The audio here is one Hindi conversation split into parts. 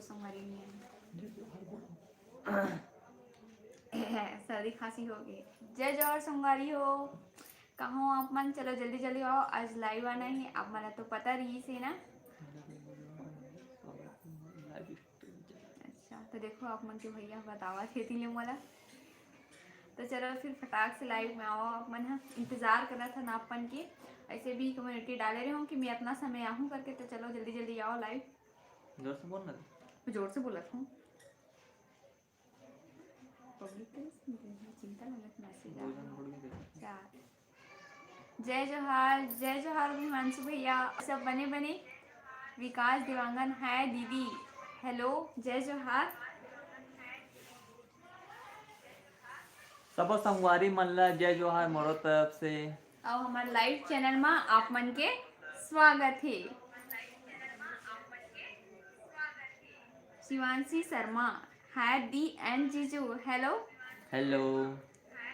सोमवारी नहीं है। सर्दी खांसी हो गई। जय जवाहर सोमवारी हो। कहाँ हो आप मन? चलो जल्दी जल्दी आओ, आज लाइव आना है। आप मला तो पता रही से ना। अच्छा तो देखो आप मन के भैया बतावा थे तिले मला। तो चलो फिर फटाक से लाइव में आओ आप मन। हाँ इंतजार कर रहा था ना अपन के। ऐसे भी कम्युनिटी डाले रहे हूँ कि मैं इतना समय आऊँ करके। तो चलो जल्दी जल्दी आओ लाइव। जोर से बोलना। जोर से बोला था पब्लिक चिंता लगत मैसेज आ। जय जोहार हिमांशु भैया सब बने बने। विकास देवांगन है दीदी। हेलो जय जोहार। सब संगवारी मन ला जय जोहार मोरो तरफ से। और हमारे लाइव चैनल में आप मन के स्वागत है। शिवांशी शर्मा है डी एन जीजू। हेलो हेलो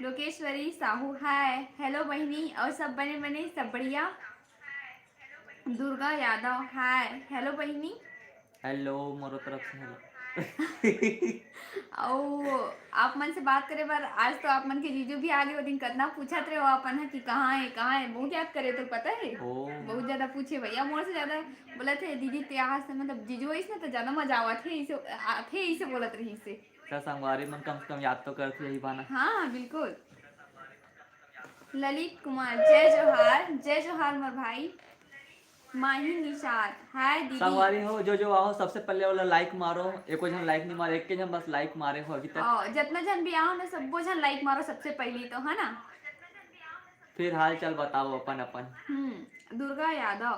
लोकेश्वरी साहू है। हेलो बहनी और सब बने बने सब बढ़िया। दुर्गा यादव है। हेलो बहनी। हेलो मोरो तरफ से हेलो। और आप मन से बात करे बार आज तो आप मन के जीजू भी आगे वो दिन कितना पूछत रहे हो अपन है कि कहाँ है बहुत याद करे तो पता है। बहुत ज्यादा पूछे भैया मोर से ज्यादा बोले थे दीदी त्यार से मतलब जीजू ऐसे तो ज्यादा मजा आवत है इसे बोलत रही से। संगवारी मन कम से कम याद तो करती यही बाना। हाँ बिल्कुल। ललित कुमार जय जोहार मोर भाई। माही निषाद हाय दीदी। संगवारी हो जो आओ सबसे पहले वाला लाइक मारो। एको जन लाइक नहीं मारे, एक के जन बस लाइक मारे हो अभी तक। जितना जन भी आओ ना सबको जन लाइक मारो सबसे पहले तो है ना। फिर हाल चाल बताओ अपन अपन। दुर्गा यादव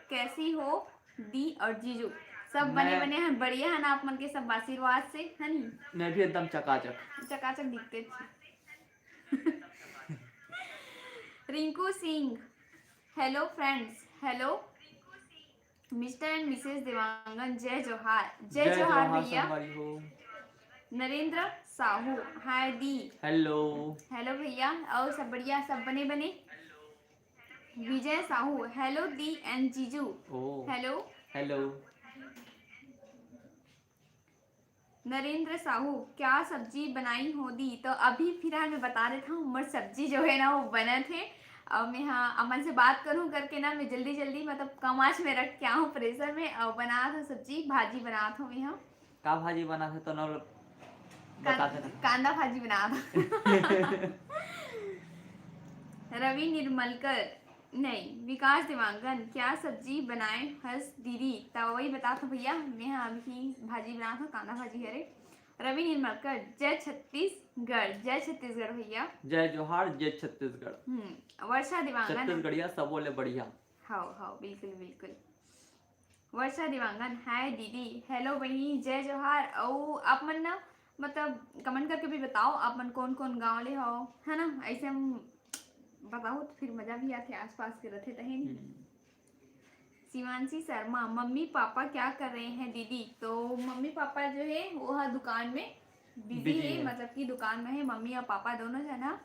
कैसी हो दी और जीजू सब बने मैं बने हैं बढ़िया है ना आप मन के सब आशीर्वाद से है नी। मैं भी एकदम चकाचक चकाचक दिखते थे। Rinku Singh hello friends. Hello mister and Mrs Dewangan जय जोहार भैया। संगवारी हो। नरेंद्र साहू हाय दी। हेलो हेलो भैया और सब बढ़िया सब बने बने। विजय साहू हेलो दी एंड जीजू। हेलो हेलो नरेंद्र साहू क्या सब्जी बनाई हो दी? तो अभी फिलहाल मैं बता रहा था उमर सब्जी जो है ना वो बने थे। अब मैं हाँ अमन से बात करूं करके ना मैं जल्दी जल्दी मतलब कम आंच में रख के आऊँ प्रेशर में और बना था सब्जी भाजी बना था मैं। हाँ का भाजी बना था तो ना बता देना। कांदा भाजी बना था। रवि निर्मलकर नहीं विकास देवांगन क्या सब्जी बनाए हंस दीदी? तो वही बता था भैया मैं अभी भाजी बना था कांदा भाजी हरे। रवि निर्मलकर जय छत्तीसगढ़ भैया। जय जोहार जय छत्तीसगढ़। वर्षा देवांगन छत्तीसगढ़िया सब बोले बढ़िया। हाँ बिल्कुल बिल्कुल। वर्षा देवांगन हाय दीदी। हेलो बहनी जय जोहार। और आप मन ना मतलब कमेंट करके भी बताओ आप मन कौन कौन गाँव ले हो है ना। ऐसे हम बताओ तो फिर मजा भी आते आसपास के रहते तहे नहीं। शिवांशी शर्मा मम्मी पापा क्या कर रहे हैं दीदी? तो मम्मी पापा जो है वो है दुकान में बिजी है मतलब कि दुकान में है मम्मी और पापा दोनों जना।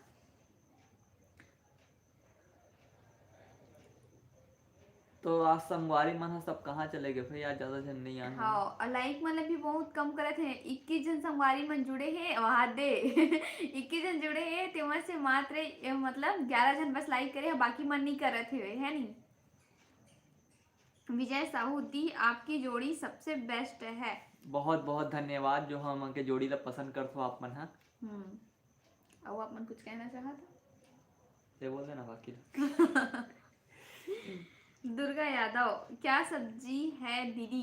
तो आज संगवारी मन सब कहाँ चले गए भाई? आज ज्यादा जन नहीं आए। हाँ और लाइक मतलब भी बहुत कम करे थे। 21 जन संगवारी मन जुड़े हैं वहाँ दे। 21 जन जुड़े हैं तो वहाँ से मात्र मतलब 11 जन बस लाइक करे बाकी मन नहीं कर रहे थे है नहीं। विजय साहू दी आपकी जोड़ी सबसे बेस्ट है। बहुत बहुत धन्यवाद जो हम के जोड़ी ला पसंद करते हो आप मन। हाँ अब आप मन कुछ कहना चाहा था? ये बोल देना बाकी। दुर्गा यादव क्या सब्जी है दीदी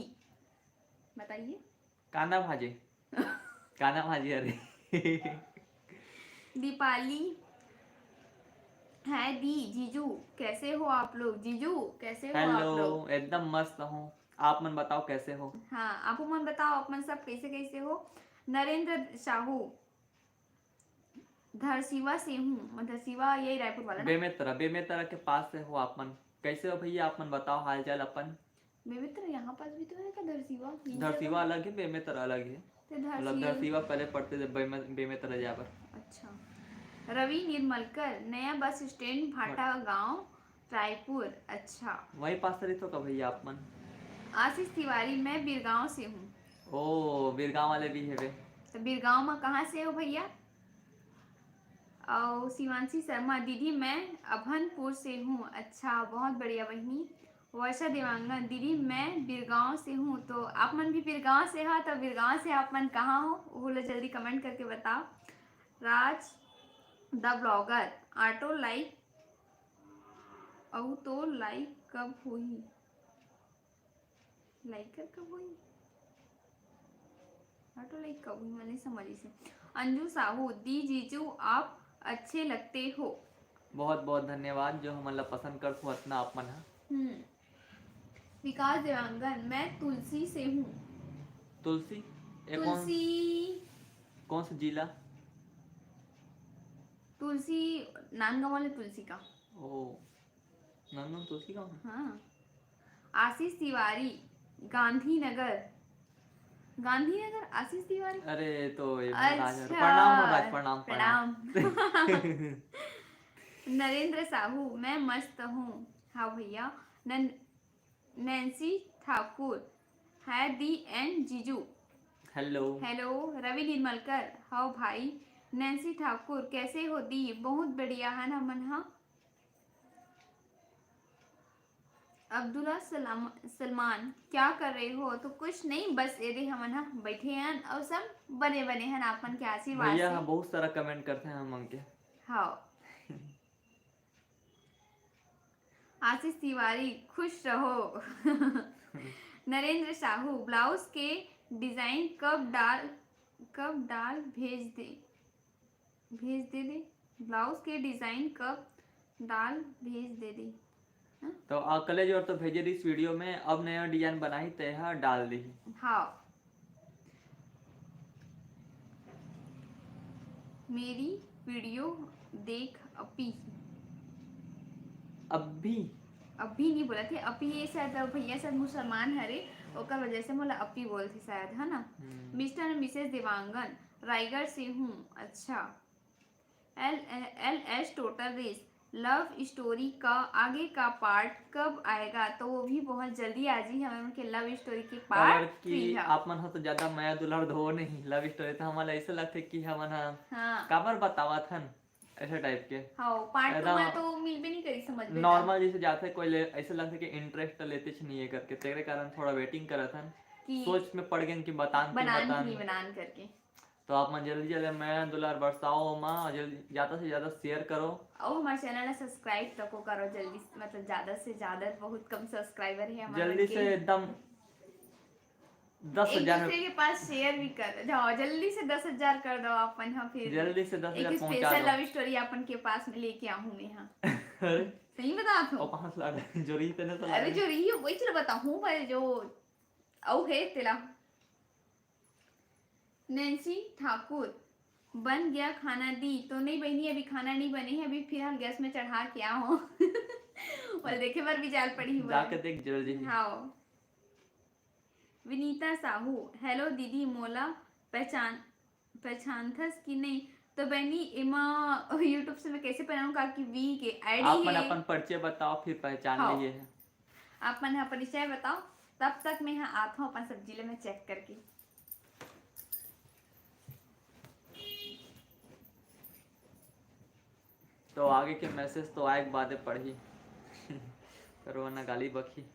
बताइए? कांदा भाजी। कांदा भाजी अरे। दीपाली है दी जीजू कैसे हो आप लोग? जीजू कैसे हो आप लोग? हेलो एकदम मस्त हूँ। आप मन बताओ कैसे हो? हाँ आप मन बताओ आप मन सब कैसे कैसे हो? नरेंद्र साहू धरसीवा से हूँ। धरसीवा यही रायपुर वाला ना? बेमेतरा के पास से हो आप मन। कैसे हो भैया आप मन बताओ हाल चाल अपन। बेमेतरा यहाँ पास भी तो है क्या धरसीवा? धरसीवा अलग है बेमेतरा अलग है। मतलब धरसीवा पहले पढ़ते थे बेमेतरा जाकर। अच्छा रवि निर्मलकर नया बस स्टैंड भाटा गांव रायपुर। अच्छा वही पास रही तो का भैया आप मन। आशीष तिवारी मैं बिरगांव से हूँ। ओ बिरगांव वाले भी है वे। तो बिरगांव में कहाँ से हो भैया? और शिवांशी शर्मा, दीदी मैं अभनपुर से हूँ। अच्छा, बहुत बढ़िया बहनी। वर्षा देवांगन, दीदी मैं बिरगांव से हूँ। तो आप मन भी बिरगांव से हो, तो बिरगांव से आप मन कहाँ हो वो लोग जल्दी कमेंट करके बताओ। राज द ब्लॉगर, ऑटो लाइक तो लाइक कब हुई? लाइक कब हुई? ऑटो लाइक कब हुई? मैंने समझी से। अंजू साहू, दी जीजू आप अच्छे लगते हो। बहुत बहुत धन्यवाद जो हम मतलब पसंद कर सो इतना आप मन है। विकास देवांगन, मैं तुलसी से हूँ। तुलसी ये तुलसी कौन सा जिला? तुलसी नांदगांव वाले तुलसी का। ओ नंदन तुलसी का। हाँ। आशीष तिवारी, गांधीनगर। गांधीनगर आशीष तिवारी। अरे तो ये अच्छा, प्रणाम महाराज, प्रणाम प्रणाम। प्रणाम। नरेंद्र साहू, मैं मस्त हूँ। हाँ भैया। नैन्सी ठाकुर, है दी एंड जीजू। Hello hello. रवि निर्मलकर, हाँ भाई। नैन्सी ठाकुर, कैसे हो दी? बहुत बढ़िया है ना मन। हाँ। अब्दुल्ला सलमान, क्या कर रहे हो? तो कुछ नहीं, बस ये हमन हा बैठे हैं और सब बने बने हैं आपन के आशीर्वाद भैया, से। हम बहुत सारा कमेंट करते हैं हम उनके। हाँ। आशीष तिवारी, खुश रहो। नरेंद्र साहू, ब्लाउज के डिजाइन कब डाल भेज दे। ब्लाउज के डिजाइन कब डाल भेज दे। तो कल जो तो भेजे इस वीडियो में अब नया डिजाइन बनाई तय डाल दी। हाँ। मेरी वीडियो देख अपी। अभी नहीं बोला थे, अपी ये शायद भैया शायद मुसलमान हरे, ओकर वजह से मोला अपी बोल थे शायद, है ना। Mr and Mrs Devangan, Raigarh से हूँ। अच्छा। LS total race love story का आगे का पार्ट कब आएगा? तो वो भी बहुत जल्दी आ जी। हमें उनके लव स्टोरी के पार्ट कि आप मन हो तो ज्यादा माया दुलार धो नहीं लव स्टोरी तो हमारा ऐसा लगता कि हमन काबर बतावत हन ऐसे टाइप के। हाँ, पार्ट 2 में तो मिलबे नहीं करी, समझ में नॉर्मल जैसे जाते कोई ऐसा लगता कि इंटरेस्ट लेते नहीं है करके, तेरे कारण थोड़ा वेटिंग करत हन कि सोच में पड़ गए कि बतान करके। तो आप मन जल्दी जल्दी मैं दुलार बरसाओ माँ, जल्दी ज्यादा से ज्यादा शेयर करो और हमारे चैनल सब्सक्राइब तक करो जल्दी, मतलब ज्यादा से ज्यादा। बहुत कम सब्सक्राइबर है हमारे, जल्दी से एकदम 10,000 एक दूसरे के पास शेयर भी कर जाओ, जल्दी से 10,000 कर दो अपन। हाँ, फिर जल्दी से 10,000 एक स्पेशल लव स्टोरी अपन के पास में लेके आऊं मैं। हाँ। सही बता तो। और 5 लाख जो रही तेने तो अरे जो रही है वही चलो बताऊं पर जो औ है तेरा। नैन्सी ठाकुर, बन गया खाना दी? तो नहीं बहनी, अभी खाना नहीं बने हैं, अभी फिलहाल गैस में चढ़ा के आओ। और देखे पर भी जाल पड़ी हुई जाके देख जल्दी। हाँ। विनीता साहू, हेलो दीदी, मोला पहचानथस कि नहीं? तो बहनी इमा यूट्यूब से मैं कैसे पहचानूं का कि वी के आईडी आप है। अपन परिचय बताओ फिर पहचान हाँ। लिए है। आप मन परिचय बताओ, तब तक मैं यहाँ आता हूँ अपन सब्जी ले मैं चेक करके। तो आगे के मैसेज तो आए बातें पढ़ी। करो ना गाली बखी।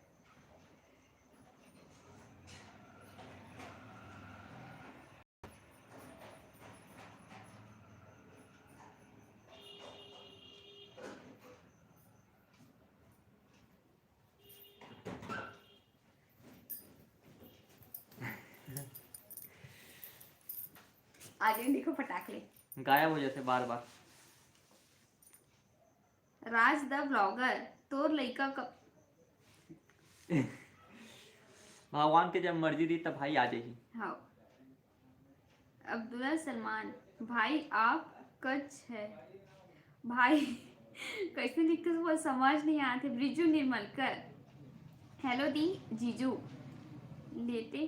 आगे देखो फटाकले गायब हो जाते बार बार। राज द ब्लॉगर, तोर लइका कब? भगवान के जब मर्जी दी तब भाई आ जाएगी। हाँ। अब्दुल्ला सलमान, भाई आप कच है भाई। कैसे लिखते वो समझ नहीं आते। ब्रिजू निर्मलकर, हेलो दी जीजू, लेटे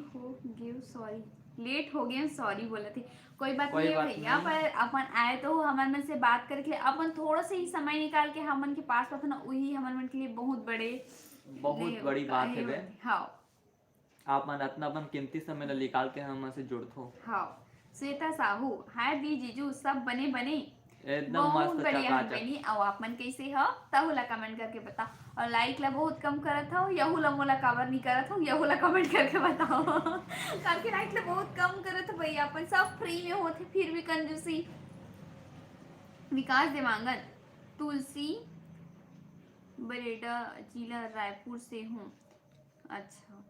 हो गिव सॉरी, लेट हो गए सॉरी बोला थे। कोई बात नहीं है भैया, पर अपन आए तो हमारे मन से बात करके अपन थोड़ा सा ही समय निकाल के हमन के पास अपना वही हमारे मन के लिए बहुत बड़ी बात है। हाँ। आप मन अपना अपन कीमती समय ला निकाल के हमसे जुड़थो। हाँ श्वेता साहू हाय दी जीजू सब बने बने एकदम बहुत मस्त बढ़िया हम चकाचक। बनी और आप मन कैसे हो तहु ला कमेंट करके बताओ और लाइक ला बहुत कम करत हो यहू ला मोला काबर नहीं करत हो यहू ला कमेंट करके बताओ काहे लाइक ला बहुत कम करत हो भैया अपन सब फ्री में होते फिर भी कंजूसी। विकास देवांगन तुलसी बरेडा जिला रायपुर से हूँ। अच्छा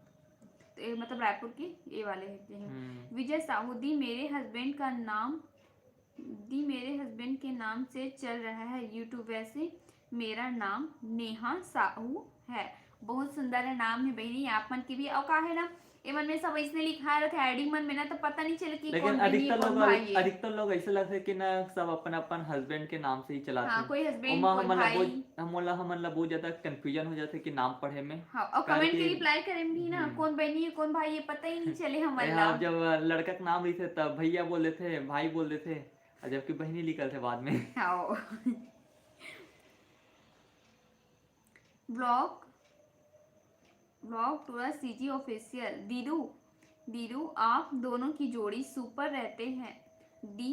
तो ये मतलब रायपुर के ये वाले हैं। विजय साहू दी मेरे हस्बैंड के नाम से चल रहा है यूट्यूब। वैसे मेरा नाम नेहा साहू है। बहुत सुंदर है नाम है बहनी आप मन की भी और का है ना ये मन में सब इसने लिखा रखे आईडी मन में ना तो पता नहीं चले कि लेकिन कौन बहनी है कौन भाई है। अधिकतर लोग ऐसे लगते कि ना सब अपन अपन हस्बैंड के नाम से ही चलाते हाँ, हैं। कोई हस्बैंड ओमा कोई हमन ला भाई बहुत ज्यादा कंफ्यूजन हो जाते कि नाम पढ़े में। हाँ और काहे कमेंट के कि रिप्लाई करें भी ना कौन बहनी है कौन भाई है पता ही नहीं चले हमन ला। यहाँ जब लड़का का नाम लिखे तब भैया बोल देते थे भाई बोल देते और जबकि बहनी लिखल थे बाद में। हाँ ब्लॉग टूरा सीजी ऑफिशियल दीदू आप दोनों की जोड़ी सुपर रहते हैं। डी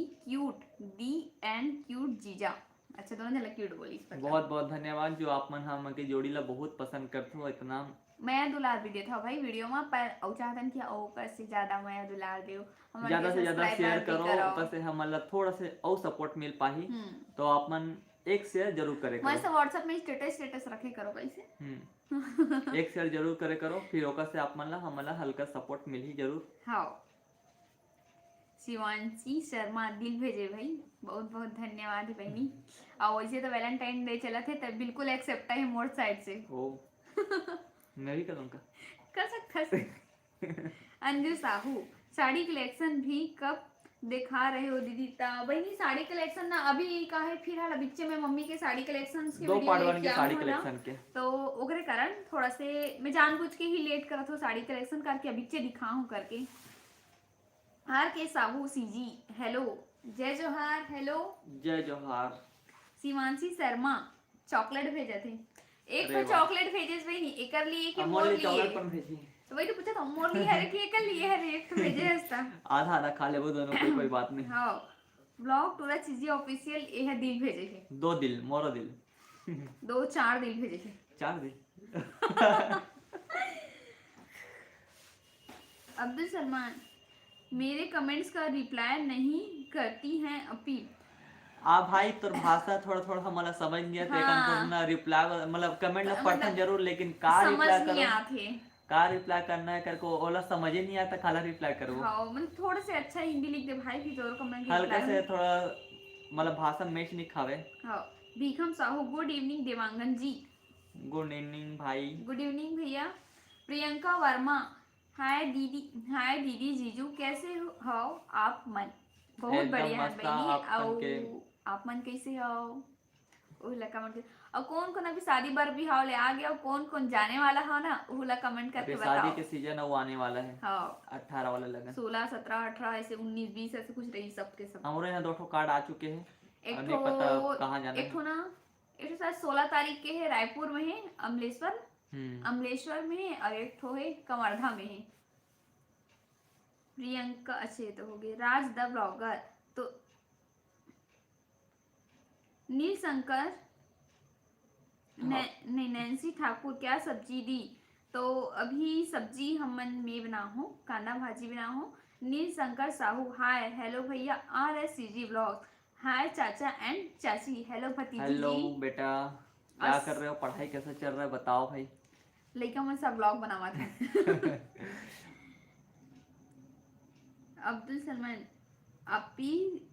एंड क्यूट जीजा। अच्छा दोनों जन क्यूट बोली बहुत बहुत धन्यवाद जो आप मन हम के जोड़ी ला बहुत पसंद करते हो इतना। मैं दुलार भी देता भाई वीडियो में पर औ चाहतन कि ओकर से ज्यादा मैं दुलार देव ज्यादा से ज्यादा शेयर करो ऊपर से हमारा थोड़ा से और सपोर्ट मिल पाही तो आप मन एक शेयर जरूर करे करो। मैं सब व्हाट्सएप में स्टेटस रखे करो कैसे एक शेयर जरूर करे करो फिर ओकर से आप मन ला हमारा हल्का सपोर्ट मिल ही जरूर। हाँ शिवांशी शर्मा दिल भेजे भाई बहुत बहुत धन्यवाद बहनी। और वैसे तो वैलेंटाइन डे चला थे तब बिल्कुल एक्सेप्ट है मोर साइड से। ओ मैं भी करूँगा कर सकता। अंजू साहू साड़ी कलेक्शन भी कब दिखा रहे हो दीदी बहनी साड़ी कलेक्शन ना अभी का है फिलहाल अभी में मम्मी के साड़ी कलेक्शन के दो पार्ट बन के साड़ी कलेक्शन के तो ओकरे कारण थोड़ा से मैं जानबूझ के ही लेट करत हूँ साड़ी कलेक्शन करके अभी दिखाऊं करके। हार के साहू सीजी हेलो जय जोहार हेलो जय जोहार। शिवांशी शर्मा चॉकलेट भेजे थे एक तो चॉकलेट भेजे भाई नहीं एक लिए कि मोर लिए चॉकलेट पर भेजी तो वही तो पूछा था मोर लिए है कि एक लिए है एक भेजे हस्ता आधा आधा खा ले वो दोनों कोई बात नहीं। हाँ ब्लॉग टूरा चीजी ऑफिशियल ये है दिल भेजे थे 2 दिल मोरा दिल 4 दिल भेजे थे 4 दिल। अब्दुल सलमान मेरे कमेंट्स का रिप्लाई नहीं करती हैं अपी। भाई तोर भाषा थोड़ा थोड़ा हमारा समझ नहीं आते हाँ। ना रिप्लाई मतलब कमेंट ला पढ़ते जरूर लेकिन का रिप्लाई करो का रिप्लाई करना है करको ओला समझ ही नहीं आता खाला रिप्लाई करो। हाँ मतलब थोड़ा से अच्छा हिंदी लिख दे भाई फिर और कमेंट हल्का से थोड़ा मतलब भाषा मैच नहीं खावे। हाँ भीखम साहू गुड इवनिंग देवांगन जी। गुड इवनिंग भाई। गुड इवनिंग भैया। प्रियंका वर्मा हाय दीदी जीजू कैसे हो आप मन बहुत बढ़िया है बहनी आप मन कैसे हो उहला कमेंट और कौन कौन अभी शादी बार भी हाव ले आ गया और कौन कौन जाने वाला हो ना उहला कमेंट करके बताओ। शादी के सीजन वो आने वाला है। हाँ 18 वाला लगन 16 17 18 ऐसे 19 20 ऐसे कुछ रही सबके सब। हमारे यहाँ 2 कार्ड आ चुके हैं एक नहीं पता कहाँ जाना है। एक ना एक शायद 16 तारीख के है रायपुर में है अमलेश्वर में है और एक ठो है कमरधा में है। प्रियंका अच्छे तो हो गए राज द ब्लॉगर तो नील शंकर नहीं नैन्सी ठाकुर क्या सब्जी दी तो अभी सब्जी हम में बना हो कांदा भाजी बना हो। नील शंकर साहू हाय हेलो भैया RSCG ब्लॉग हाय चाचा एंड चाची हेलो भतीजी हेलो बेटा क्या कर रहे हो पढ़ाई कैसा चल रहा है बताओ भाई। लड़का मन सब ब्लॉग बनावा था। अब्दुल सलमान अपी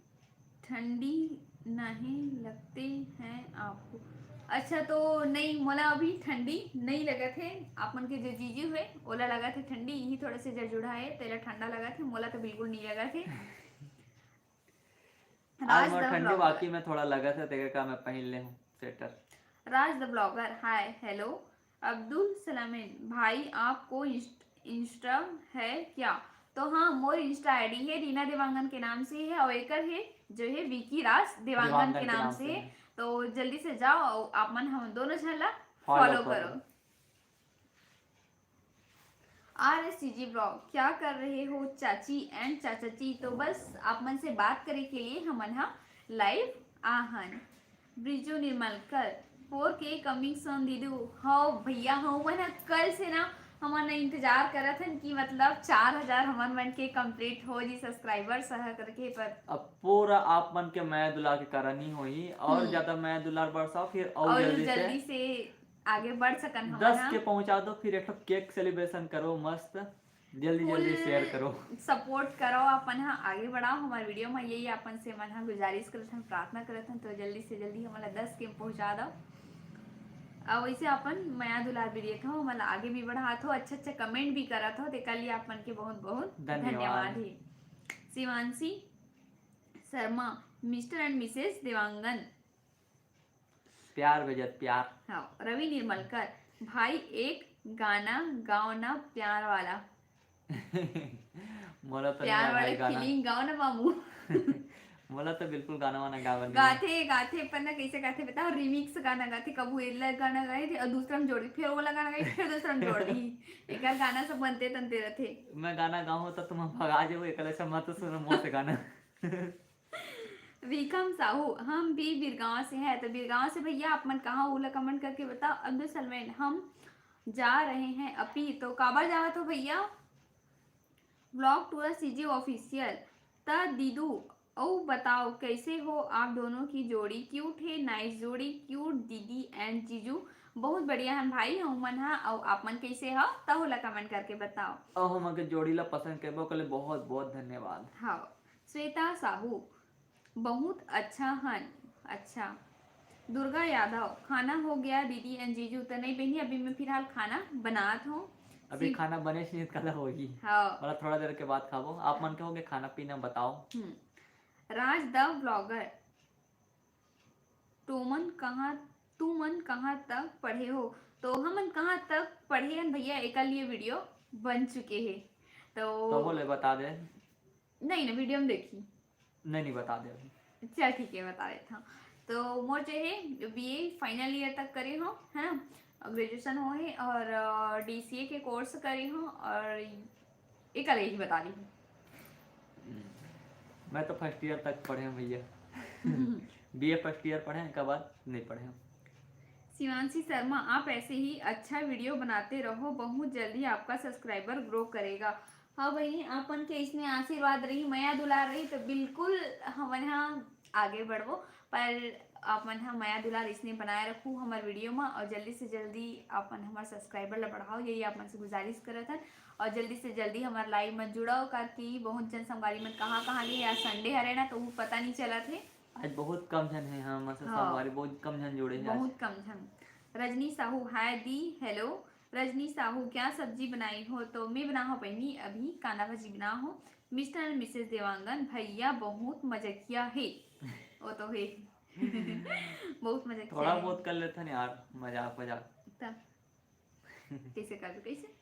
ठंडी नहीं लगते हैं आपको। अच्छा तो नहीं मोला अभी ठंडी नहीं लगा थे आप मन के जो जीजू हुए ओला लगा थे ठंडी यही थोड़े से जड़जुड़ा है तेरा ठंडा लगा थे मोला तो बिल्कुल नहीं लगा थे। आज मैं ठंडी बाकी में थोड़ा लगा था देखा का मैं पहन ले हूं sweater. Raj the blogger hi hello Abdul Salamin भाई आपको इंस्टा है क्या तो हाँ मोर इंस्टा आईडी है रीना देवांगन के नाम से है और एक है जो है विकी राज देवांगन के नाम से है तो जल्दी से जाओ आप मन हम दोनों झला फॉलो करो। RSCG ब्लॉग क्या कर रहे हो चाची एंड चाचा जी। तो बस आप मन से बात करे के लिए हमन हा लाइव आहन। ब्रिजू निर्मलकर 4K कमिंग सोन दीदू। हाँ भैया हाँ मन कल से ना हमन इंतजार करत हन कि मतलब 4000 हमन मन के कंप्लीट हो जी सब्सक्राइबर सह करके। पर अब पूरा आप मन के मैं दुला के करनी होई और ज्यादा मैं दुलार बरसाओ फिर और जल्दी से आगे बढ़ सकन हमन 10 के पहुंचा दो, फिर एक केक सेलिब्रेशन करो मस्त, जल्दी जल्दी शेयर करो, सपोर्ट करो अपन हा आगे बढ़ाओ हमारे वीडियो में। यही अपन से मन हा गुजारिश करत हन, प्रार्थना करत हन। तो जल्दी से जल्दी हमारा 10 के पहुंचा दो। और वैसे अपन माया दुलार भी देखा हो, मतलब आगे भी बढ़ात हो, अच्छा अच्छा कमेंट भी करत हो, तेकर लिए अपन के बहुत बहुत धन्यवाद है। Shivanshi Sharma mister and Mrs Dewangan प्यार भेजत प्यार। हाँ रवि निर्मलकर भाई एक गाना गाओ ना प्यार वाला। मोला तो प्यार वाले फीलिंग गाओ ना मामू। मोला तो बिल्कुल गाना वाना गावन गाथे गाथे पर ना कैसे गाथे बताओ, रिमिक्स गाना गाथे, कबू एला गाना गाए थे और दूसरा में जोड़ी, फिर वो गाना गाए फिर दूसरा में जोड़ दी। एक गाना सब बनते तनते रहते। मैं गाना गाऊं तो तुम भगा जाओ, एकला से मत सुनो मोर से गाना। विक्रम साहू हम भी बिरगांव से हैं। तो बिरगांव से भैया आप मन कहाँ उला कमेंट करके बताओ। अब्दुल सलमान हम जा रहे हैं अपी। तो काबर जावा तो भैया ब्लॉग टूर CG ऑफिशियल। ता दीदू ओ बताओ कैसे हो आप दोनों की जोड़ी, क्यूट है, नाइस जोड़ी, क्यूट दीदी एंड जीजू बहुत बढ़िया है भाई हम मन हा। और आप मन कैसे हो तब ला कमेंट करके बताओ। और हम के जोड़ी ला पसंद करबो कले बहुत बहुत धन्यवाद। हाँ श्वेता साहू बहुत अच्छा हन। अच्छा दुर्गा यादव खाना हो गया दीदी एंड जीजू। तो नहीं बहनी अभी मैं फिलहाल खाना बनात हूँ। अभी खाना बने से कल होगी। हाँ मतलब थोड़ा देर के बाद खाबो। आप मन के होगे खाना पीना बताओ। राज द ब्लॉगर तू मन कहाँ तक पढ़े हो। तो हम कहाँ तक पढ़े हैं भैया, एक लिए वीडियो बन चुके हैं। तो बोले बता दे। नहीं ना वीडियो में देखी नहीं बता दे। चल ठीक है बता देता हूँ। तो मोर जो है BA फाइनल ईयर तक करे हो है ना, ग्रेजुएशन हो है और DCA के कोर्स करे हो और एक ही बता रही हूँ। मैं तो फर्स्ट ईयर तक पढ़े हैं भैया। BA फर्स्ट ईयर पढ़े हैं, के बाद नहीं पढ़े हैं। शिवांशी शर्मा आप ऐसे ही अच्छा वीडियो बनाते रहो, बहुत जल्दी आपका सब्सक्राइबर ग्रो करेगा। हाँ भाई अपन के इसमें आशीर्वाद रही, माया दुलार रही तो बिल्कुल हम यहाँ आगे बढ़ो। पर अपन हाँ माया दुलार इसने बनाए रखू हमारे वीडियो में और जल्दी से जल्दी अपन हमारे सब्सक्राइबर ला बढ़ाओ, यही अपन से गुजारिश करत हन। और जल्दी से जल्दी हमारे लाइव में जुड़ो करके बहुत जन संगवारी में कहाँ गए। आज संडे हरे ना तो वो पता नहीं चला थे। आज बहुत कम जन है। हाँ संगवारी बहुत कम जन जुड़े हैं। बहुत कम जन। रजनी साहू हाय दी हेलो। रजनी साहू क्या सब्जी बनाई हो। तो मैं बना हो पहनी अभी कांदा भाजी बना हो। मिस्टर एंड मिसेस देवांगन भैया बहुत मजाकिया है। वो तो है। बहुत मजाकिया थोड़ा बहुत कर लेते हैं यार मजाक कैसे कर दो कैसे।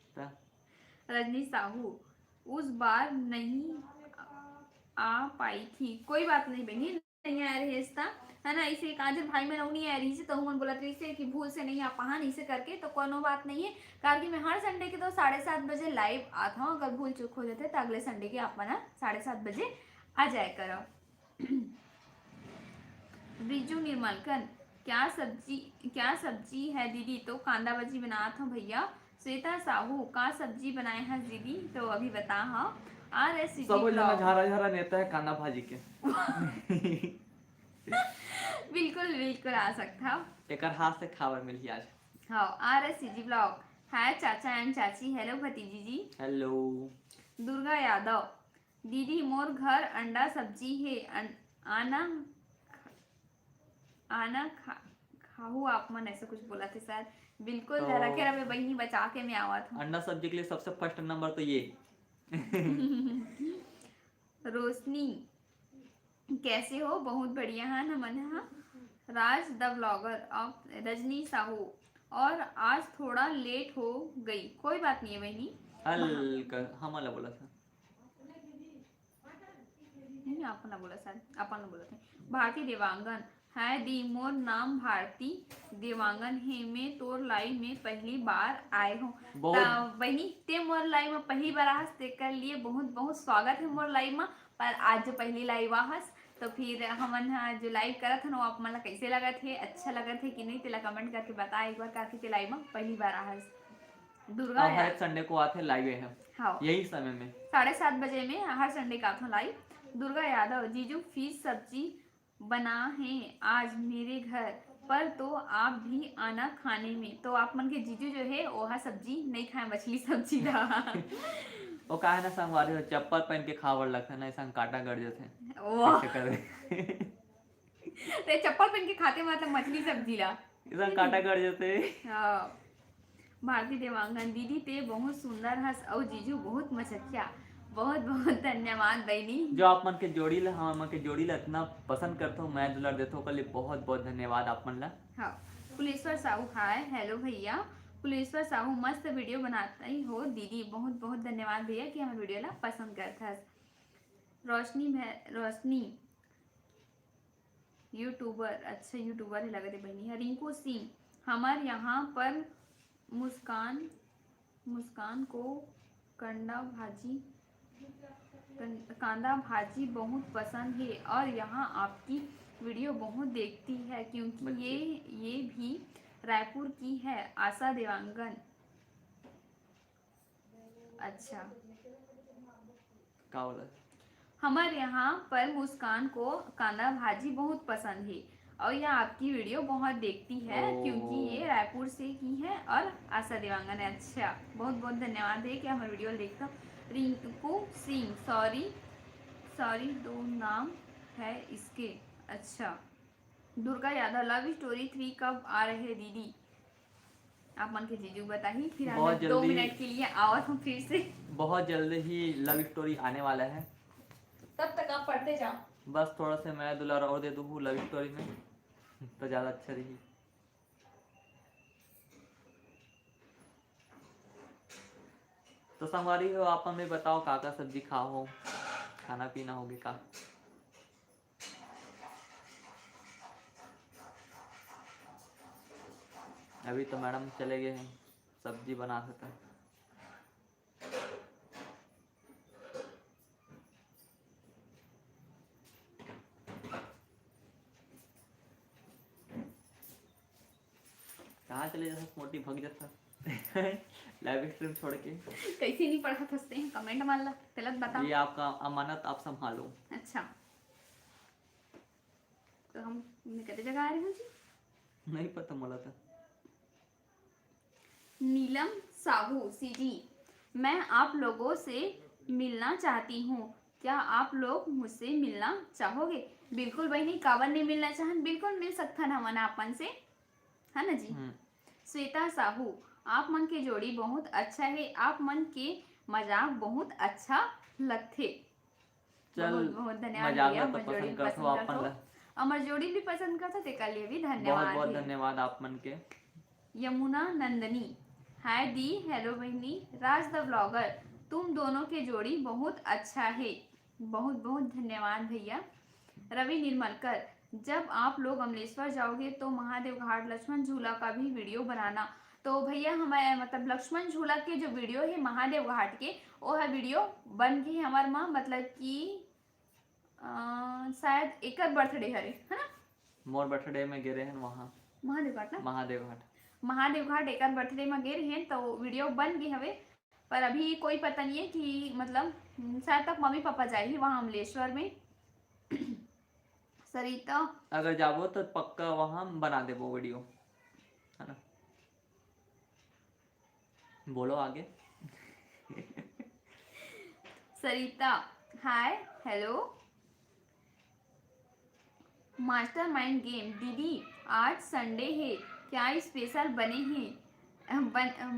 रजनी साहू उस बार नहीं आ पाई थी, कोई बात नहीं बहनी नहीं आ रही है ना। इसे काजल भाई में नहीं आ रही से तो हम बोला रही कि भूल से नहीं आ पहा नहीं से करके तो कोनो बात नहीं है। कारण कि मैं हर संडे के तो 7:30 बजे लाइव आता हूँ। अगर भूल चूक हो जाते तो अगले संडे के आप मना 7:30 बजे आ जाए करो। ब्रिजू निर्मलकर क्या सब्जी है दीदी। तो कांदा भाजी बनात हूँ भैया। श्वेता साहू का सब्जी बनाए हैं दीदी। तो अभी बता हाँ सब झारा नेता है कांदा भाजी के। बिल्कुल बिल्कुल आ सकता एक हाथ से खावर मिली आज। हाँ RSCG ब्लॉग हाय चाचा एंड चाची हेलो भतीजी जी हेलो। दुर्गा यादव दीदी मोर घर अंडा सब्जी है आना खाऊ आप मन ऐसा कुछ बोला थे सर। बिल्कुल तो रखे रहे बहनी बचा के मैं आवा था। अंडा सब्जी के लिए सबसे फर्स्ट नंबर तो ये। रोशनी कैसे हो बहुत बढ़िया है नमन। हाँ Raj the blogger of Rajni Sahu और आज थोड़ा लेट हो गई, कोई बात नहीं है बहनी। हमारा बोला था नहीं आपने बोला सर अपन बोला था। भारती देवांगन हाय दी, मोर नाम भारती देवांगन है, मैं तोर लाइव में पहली बार आए हूँ। बहुत बहनी ते मोर लाइव में पहली बार आहस, तेकर लिए बहुत बहुत स्वागत है मोर लाइव में। पर आज जो पहली लाइव आहस तो फिर हमन जो लाइव करत हन वो आप मन ला कैसे लगत है, अच्छा लगत है कि नहीं, तेला कमेंट करके बता एक बार, करके ते लाइव में पहली बार आहस। दुर्गा अब हर एक संडे को आते लाइव है, हाँ यही समय में 7:30 बजे में हर संडे का आथों लाइव। दुर्गा यादव, जीजू फिश सब्जी बना है आज मेरे घर पर, तो आप भी आना खाने में। तो आप मन के जीजू जो है वह सब्जी नहीं खाए, मछली सब्जी ला। वो का है ना संगवारी हो, चप्पल पहन के खावर लगता है ना, ऐसा काटा गड़ जाते वाह, ऐसे कर ते चप्पल पहन के खाते मतलब मछली सब्जी ला। ऐसा काटा गड़ जाते। हाँ। भारती देवांगन, दीदी ते बहुत सुंदर हस और जीजू बहुत मचकिया। बहुत बहुत धन्यवाद बहनी। जो आप मन के जोड़ी ला, हम मन के जोड़ी ला इतना पसंद करते हो, मैं दुलार देता हूँ, कल बहुत बहुत धन्यवाद आप मन ला। हाँ, कुलेश्वर साहू हाय हेलो भैया। कुलेश्वर साहू मस्त वीडियो बनाता ही हो दीदी, बहुत बहुत धन्यवाद भैया कि हमें वीडियो ला पसंद करता। रोशनी यूट्यूबर, अच्छा यूट्यूबर ही लगे थे बहनी। रिंकू सिंह, हमारे यहाँ पर मुस्कान मुस्कान को कांदा भाजी बहुत पसंद है और यहाँ आपकी वीडियो बहुत देखती है क्योंकि ये भी रायपुर की है। आशा देवांगन, अच्छा का बोला, हमारे यहाँ पर मुस्कान को कांदा भाजी बहुत पसंद है और यह आपकी वीडियो बहुत देखती है क्योंकि ये रायपुर से की है और आशा देवांगन है। अच्छा, बहुत बहुत धन्यवाद है कि हमारे वीडियो देखता। रिंकू सिंह, सॉरी दो नाम है इसके। अच्छा, दुर्गा यादव, लव स्टोरी 3 कब आ रहे दीदी? आप मन के जीजू बताइए, फिर हम 2 मिनट के लिए आवत हूँ फिर से। बहुत जल्दी ही लव स्टोरी आने वाला है, तब तक आप पढ़ते जाओ। बस थोड़ा सा मैं दुलार और दे दूँ लव स्टोरी में तो ज़्यादा अच्छा रही। तो संगवारी हो, आप हमें बताओ का सब्जी खाओ हो, खाना पीना होगे का? अभी तो मैडम चले गए हैं, सब्जी बना सकता है। कहाँ चले जाता मोटी भग जाता लाइव स्ट्रीम छोड़ के। कैसे नहीं पढ़ा फंसते हैं, कमेंट मान ला, गलत बता। ये आपका अमानत, आप संभालो। अच्छा, तो हम कितने जगह आ रहे हैं जी? नहीं पता मला था। नीलम साहू सीडी, मैं आप लोगों से मिलना चाहती हूँ, क्या आप लोग मुझसे मिलना चाहोगे? बिल्कुल बहनी, कावन नहीं मिलना चाहन, बिल्कुल मिल सकता ना मन आपन से, है ना जी। श्वेता साहू, आप मन के जोड़ी बहुत अच्छा है, आप मन के मजाक बहुत अच्छा लगते। बहुत बहुत धन्यवाद भैया, तो पसंद करते हो आप मन, अमर जोड़ी भी पसंद करता ते के लिए भी धन्यवाद। बहुत बहुत धन्यवाद आप मन के। यमुना नंदनी, हाय दी हेलो बहनी। राज द ब्लॉगर, तुम दोनों के जोड़ी बहुत अच्छा है, बहुत बहुत धन्यवाद भैया। रवि निर्मलकर, जब आप लोग अमलेश्वर जाओगे तो महादेव घाट लक्ष्मण झूला का भी वीडियो बनाना। तो भैया हमारे मतलब लक्ष्मण झूला के जो वीडियो है महादेव घाट के, वो है वीडियो बन गई हमारे माँ, मतलब कि शायद एक बर्थडे है ना, मोर बर्थडे में गिरे हैं वहाँ महादेव घाट ना, महादेव घाट एक बर्थडे में गिर हैं तो वीडियो बन गई हवे। पर अभी कोई पता नहीं है कि मतलब शायद तक मम्मी पापा जाएगी वहाँ अमलेश्वर में। सरिता, अगर जाबो तो पक्का वहाँ बना देबो वीडियो, है ना। बोलो आगे। Sarita, hi hello. Mastermind game, दीदी आज संडे है, क्या स्पेशल बने हैं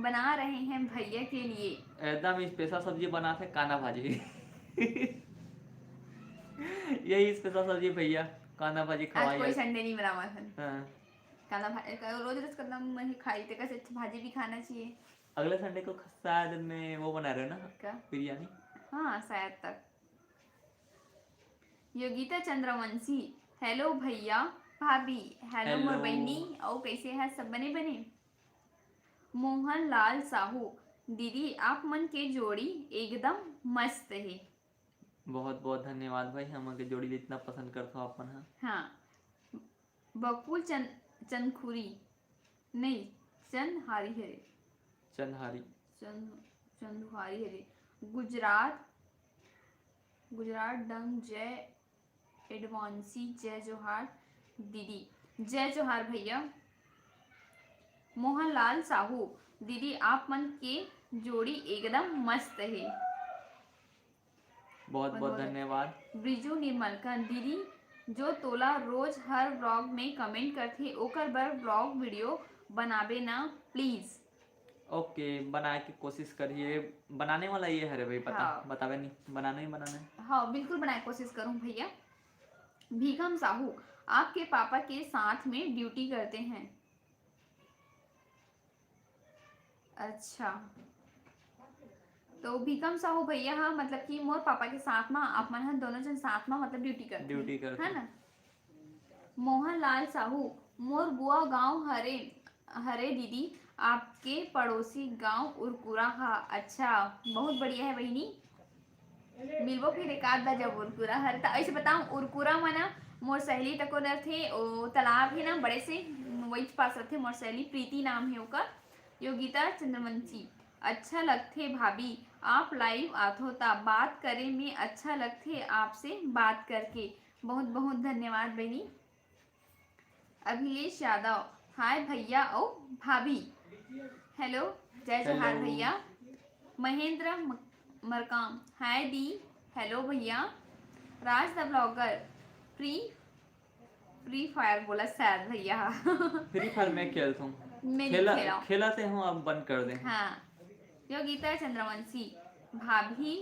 बना रहे हैं भैया के लिए? एकदम स्पेशल सब्जी बनाते काना भाजी। यही स्पेशल सब्जी भैया, काना भाजी खवाई। आज कोई संडे नहीं बना हुआ था। हाँ। काना भाजी रोज रोज करना खाई थे, कैसे भाजी भी खाना चाहिए। अगले संडे को शायद में वो बना रहे हो ना, क्या बिरयानी? हाँ शायद तक। योगिता चंद्रवंशी, हेलो भैया, भाभी हेलो मोर हेलो। बहनी और कैसे है सब बने बने। मोहन लाल साहू दीदी आप मन के जोड़ी एकदम मस्त है। बहुत बहुत धन्यवाद भाई, हमके जोड़ी इतना पसंद करते हो अपन। हाँ, हाँ बकुल चंदखुरी नहीं चंदहारी है चंदहारी। चंदुहारी है गुजरात गुजरात डंग जय एडवांसी जय जोहार दीदी। जय जोहार भैया। मोहनलाल साहू दीदी आप मन के जोड़ी एकदम मस्त है। बहुत बहुत बहुत धन्यवाद। ब्रिजू निर्मलकन दीदी जो तोला रोज हर व्लॉग में कमेंट करथे ओकर बर व्लॉग वीडियो बनाबे ना प्लीज। ओके, बनाए की कोशिश करिए। बनाने वाला ये है रे भाई, पता हाँ बतावे नहीं, बनाना ही बनाना है। हाँ बिल्कुल बनाए कोशिश करूँ भैया। भीखम साहू आपके पापा के साथ में ड्यूटी करते हैं। अच्छा तो भीखम साहू भैया हाँ मतलब कि मोर पापा के साथ में आप मन दोनों जन साथ में मतलब ड्यूटी ड्यूटी करते करते है ना। मोहनलाल साहू मोर बुआ गांव हरे हरे दीदी आपके पड़ोसी गांव उरकुरा हा। अच्छा बहुत बढ़िया है बहनी मिलबो फिर एक आध बार जब उरकुरा हर तो ऐसे बताऊं उरकुरा मना मोर सहेली तको नर थे ओ तालाब है ना बड़े से वही पास रथे मोर सहेली प्रीति नाम है ओकर योगिता चंद्रवंशी। अच्छा लगथे भाभी आप लाइव आथो ता बात करे में अच्छा लगथे आपसे बात करके। बहुत बहुत धन्यवाद बहनी। अभिलेश यादव हाय भैया ओ भाभी हेलो जय जोहार हेलो। भैया। महेंद्र मरकाम हाय दी हेलो भैया। Raj the blogger free free fire बोला शायद भैया फ्री फायर मैं खेलता हूँ। मैं नहीं खेला खेला। खेलाते हूँ, अब बंद कर दे। हाँ योगिता चंद्रवंशी भाभी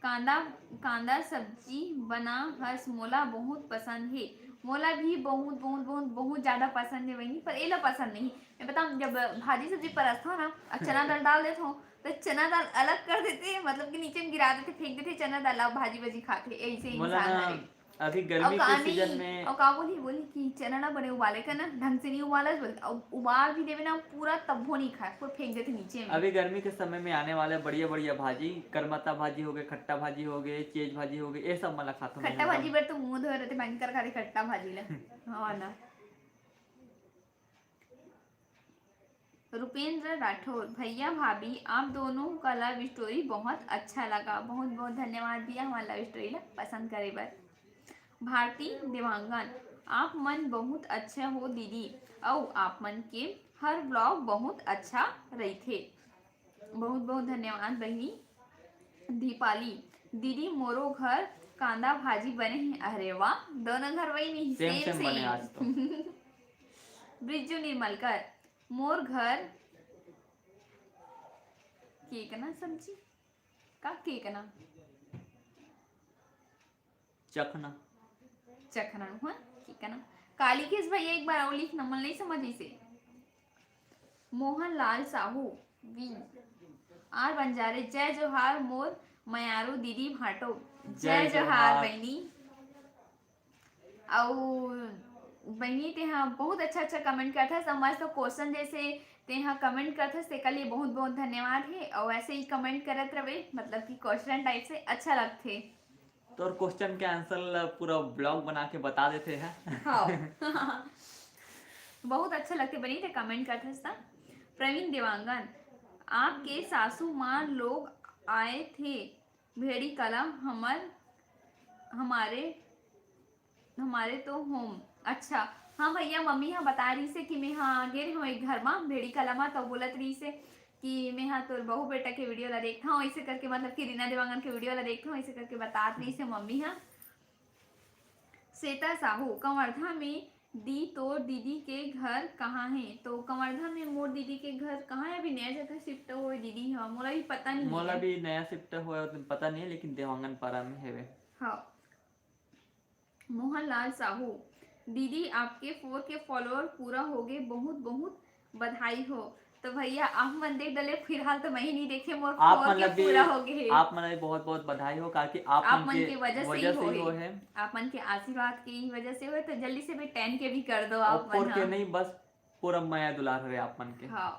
कांदा कांदा सब्जी बना हस मोला बहुत पसंद है। मोला भी बहुत बहुत बहुत बहुत ज्यादा पसंद है वही पर एला पसंद नहीं। मैं बताऊँ जब भाजी सब्जी परसता हूँ ना और चना दाल डाल देता हूँ तो चना दाल अलग कर देते मतलब कि नीचे में गिरा देते फेंक देते चना दाल अब भाजी भाजी खाते ऐसे बोला इंसान ना, हरे। अभी और गर्मी के कहा सीजन नहीं में। और कहा बोली बोली कि चना ना बने उबाले का ना ढंग से नहीं उबाला उबाल भी देवे ना पूरा तब्बो नहीं खाए पूरा फेंक देते नीचे में। अभी गर्मी के समय में आने वाले बढ़िया बढ़िया भाजी, करमत्ता भाजी हो गए, खट्टा भाजी हो गए, चेज भाजी हो गई, ये सब मला खाता हूँ मैं खट्टा भाजी एकदम। पर तो मुंह धोए रहते भयंकर खाते खट्टा भाजी ला। हाँ ना। रुपेंद्र राठौर भैया भाभी आप दोनों का लव स्टोरी बहुत अच्छा लगा। बहुत बहुत धन्यवाद भैया हमारा लव स्टोरी ला पसंद करे बर। भारती देवांगन आप मन बहुत अच्छा हो दीदी और आप मन के हर ब्लॉग बहुत अच्छा रही थे। बहुत बहुत धन्यवाद बहनी। दीपाली दीदी मोरो घर कांदा भाजी बने हैं। अरे वाह दोनों घर वही नहीं सेम सेम सेम बने आज तो। सेम ब्रिजू निर्मलकर मोर घर केक ना सब्जी का केक ना चखना। चखना हुआ केक ना काली केस भैया एक बार और लिखना मन नहीं समझ इसे। मोहनलाल साहू वी आर बंजारे जय जोहार मोर मयारू दीदी भाटो। जय जोहार बहनी। और बहनी ते हाँ बहुत अच्छा अच्छा कमेंट करता समझ तो क्वेश्चन जैसे ते हाँ कमेंट करता तेका लिए बहुत बहुत धन्यवाद है और ऐसे ही कमेंट करत रहे मतलब कि क्वेश्चन टाइप से अच्छा लगते। तो और क्वेश्चन के आंसर पूरा ब्लॉग बना के बता देते हैं। हाँ बहुत अच्छा लगते बनी थे कमेंट करते था। प्रवीण देवांगन आपके सासू माँ लोग आए थे भेड़ी कला हमारे हमारे तो होम। अच्छा हाँ भैया मम्मी हाँ बता रही से कि मैं हाँ गे रही एक घर में भेड़ी कला में तो बोलत रही से कि मैं हाँ तोर बहू बेटा के वीडियो ला देखता हूँ ऐसे करके मतलब कि रीना देवांगन के वीडियो ला देखता हूँ ऐसे करके बता रही से मम्मी हाँ। श्वेता साहू कंवर्धा में दी तोर दीदी के घर कहाँ है। तो कंवर्धा में मोर दीदी के घर कहाँ है अभी नया जगह शिफ्ट हुए दीदी हाँ मोला भी पता नहीं मोला है। भी नया शिफ्ट हुआ है, पता नहीं है लेकिन देवांगन पारा में है वे। हाँ मोहनलाल साहू दीदी आपके 4 के फॉलोअर पूरा हो गए बहुत बहुत बधाई हो। तो भैया आप मन देख डले, फिलहाल तो मैं ही नहीं देखे, मोर आप 4 के मतलब भी पूरा हो गए। आप मतलब भी बहुत बहुत बधाई हो, काकि आप आप मन मन के की वजह से वजह ही से हो ही है, हो है। आप मन के आशीर्वाद की ही वजह से हो, तो जल्दी से भी 10 के भी कर दो और आप मन। 4 के हाँ नहीं, बस पूरा माया दुलार रहे आप मन के। हाँ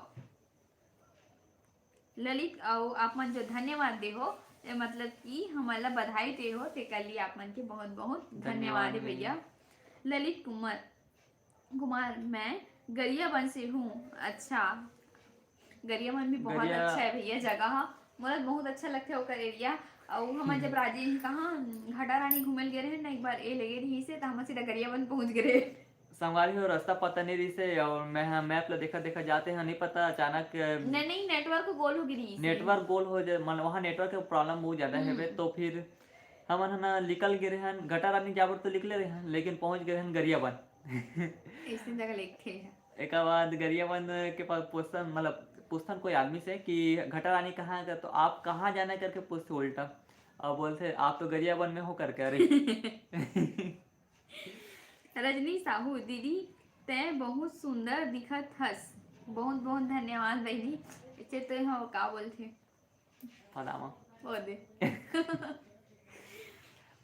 ललित, और आप मन जो धन्यवाद दे हो, ये मतलब कि हमारा बधाई दे हो, ते कर लिए आप मन के बहुत बहुत धन्यवाद है भैया। ललित कुमार कुमार मैं गरियाबंद से हूँ। अच्छा, गरियाबंद भी बहुत गरिया अच्छा है भैया जगह, मतलब बहुत अच्छा लगता है ओकर एरिया। और हम जब राजेश कहाँ घाटा रानी घूमल गए रहे ना एक बार, ए लगे रही से, तो हम सीधा गरियाबंद पहुंच गए। संगवारी हो, रास्ता पता नहीं रही से, और मैं हाँ मैप ला देखा देखा जाते हैं, नहीं पता अचानक नहीं नहीं, नेटवर्क गोल हो गई से। नेटवर्क गोल हो जाए, मतलब वहाँ नेटवर्क के प्रॉब्लम बहुत ज्यादा है। तो फिर हम है ना निकल गए हैं, घटा रानी जाबर तो निकले रहे हैं, लेकिन पहुंच गए हैं गरियाबंद। ऐसी जगह लिखे है। एक बाद गरियाबंद के पास पूछतन, मतलब पूछतन कोई आदमी से कि घटा रानी कहाँ है, तो आप कहाँ जाना है करके पूछते उल्टा, और बोलते आप तो गरियाबंद में हो करके। अरे रजनी साहू दीदी, तय बहुत सुंदर दिखत हस। बहुत बहुत धन्यवाद बहनी। इसे तो हो का बोलते फलामा वो दे।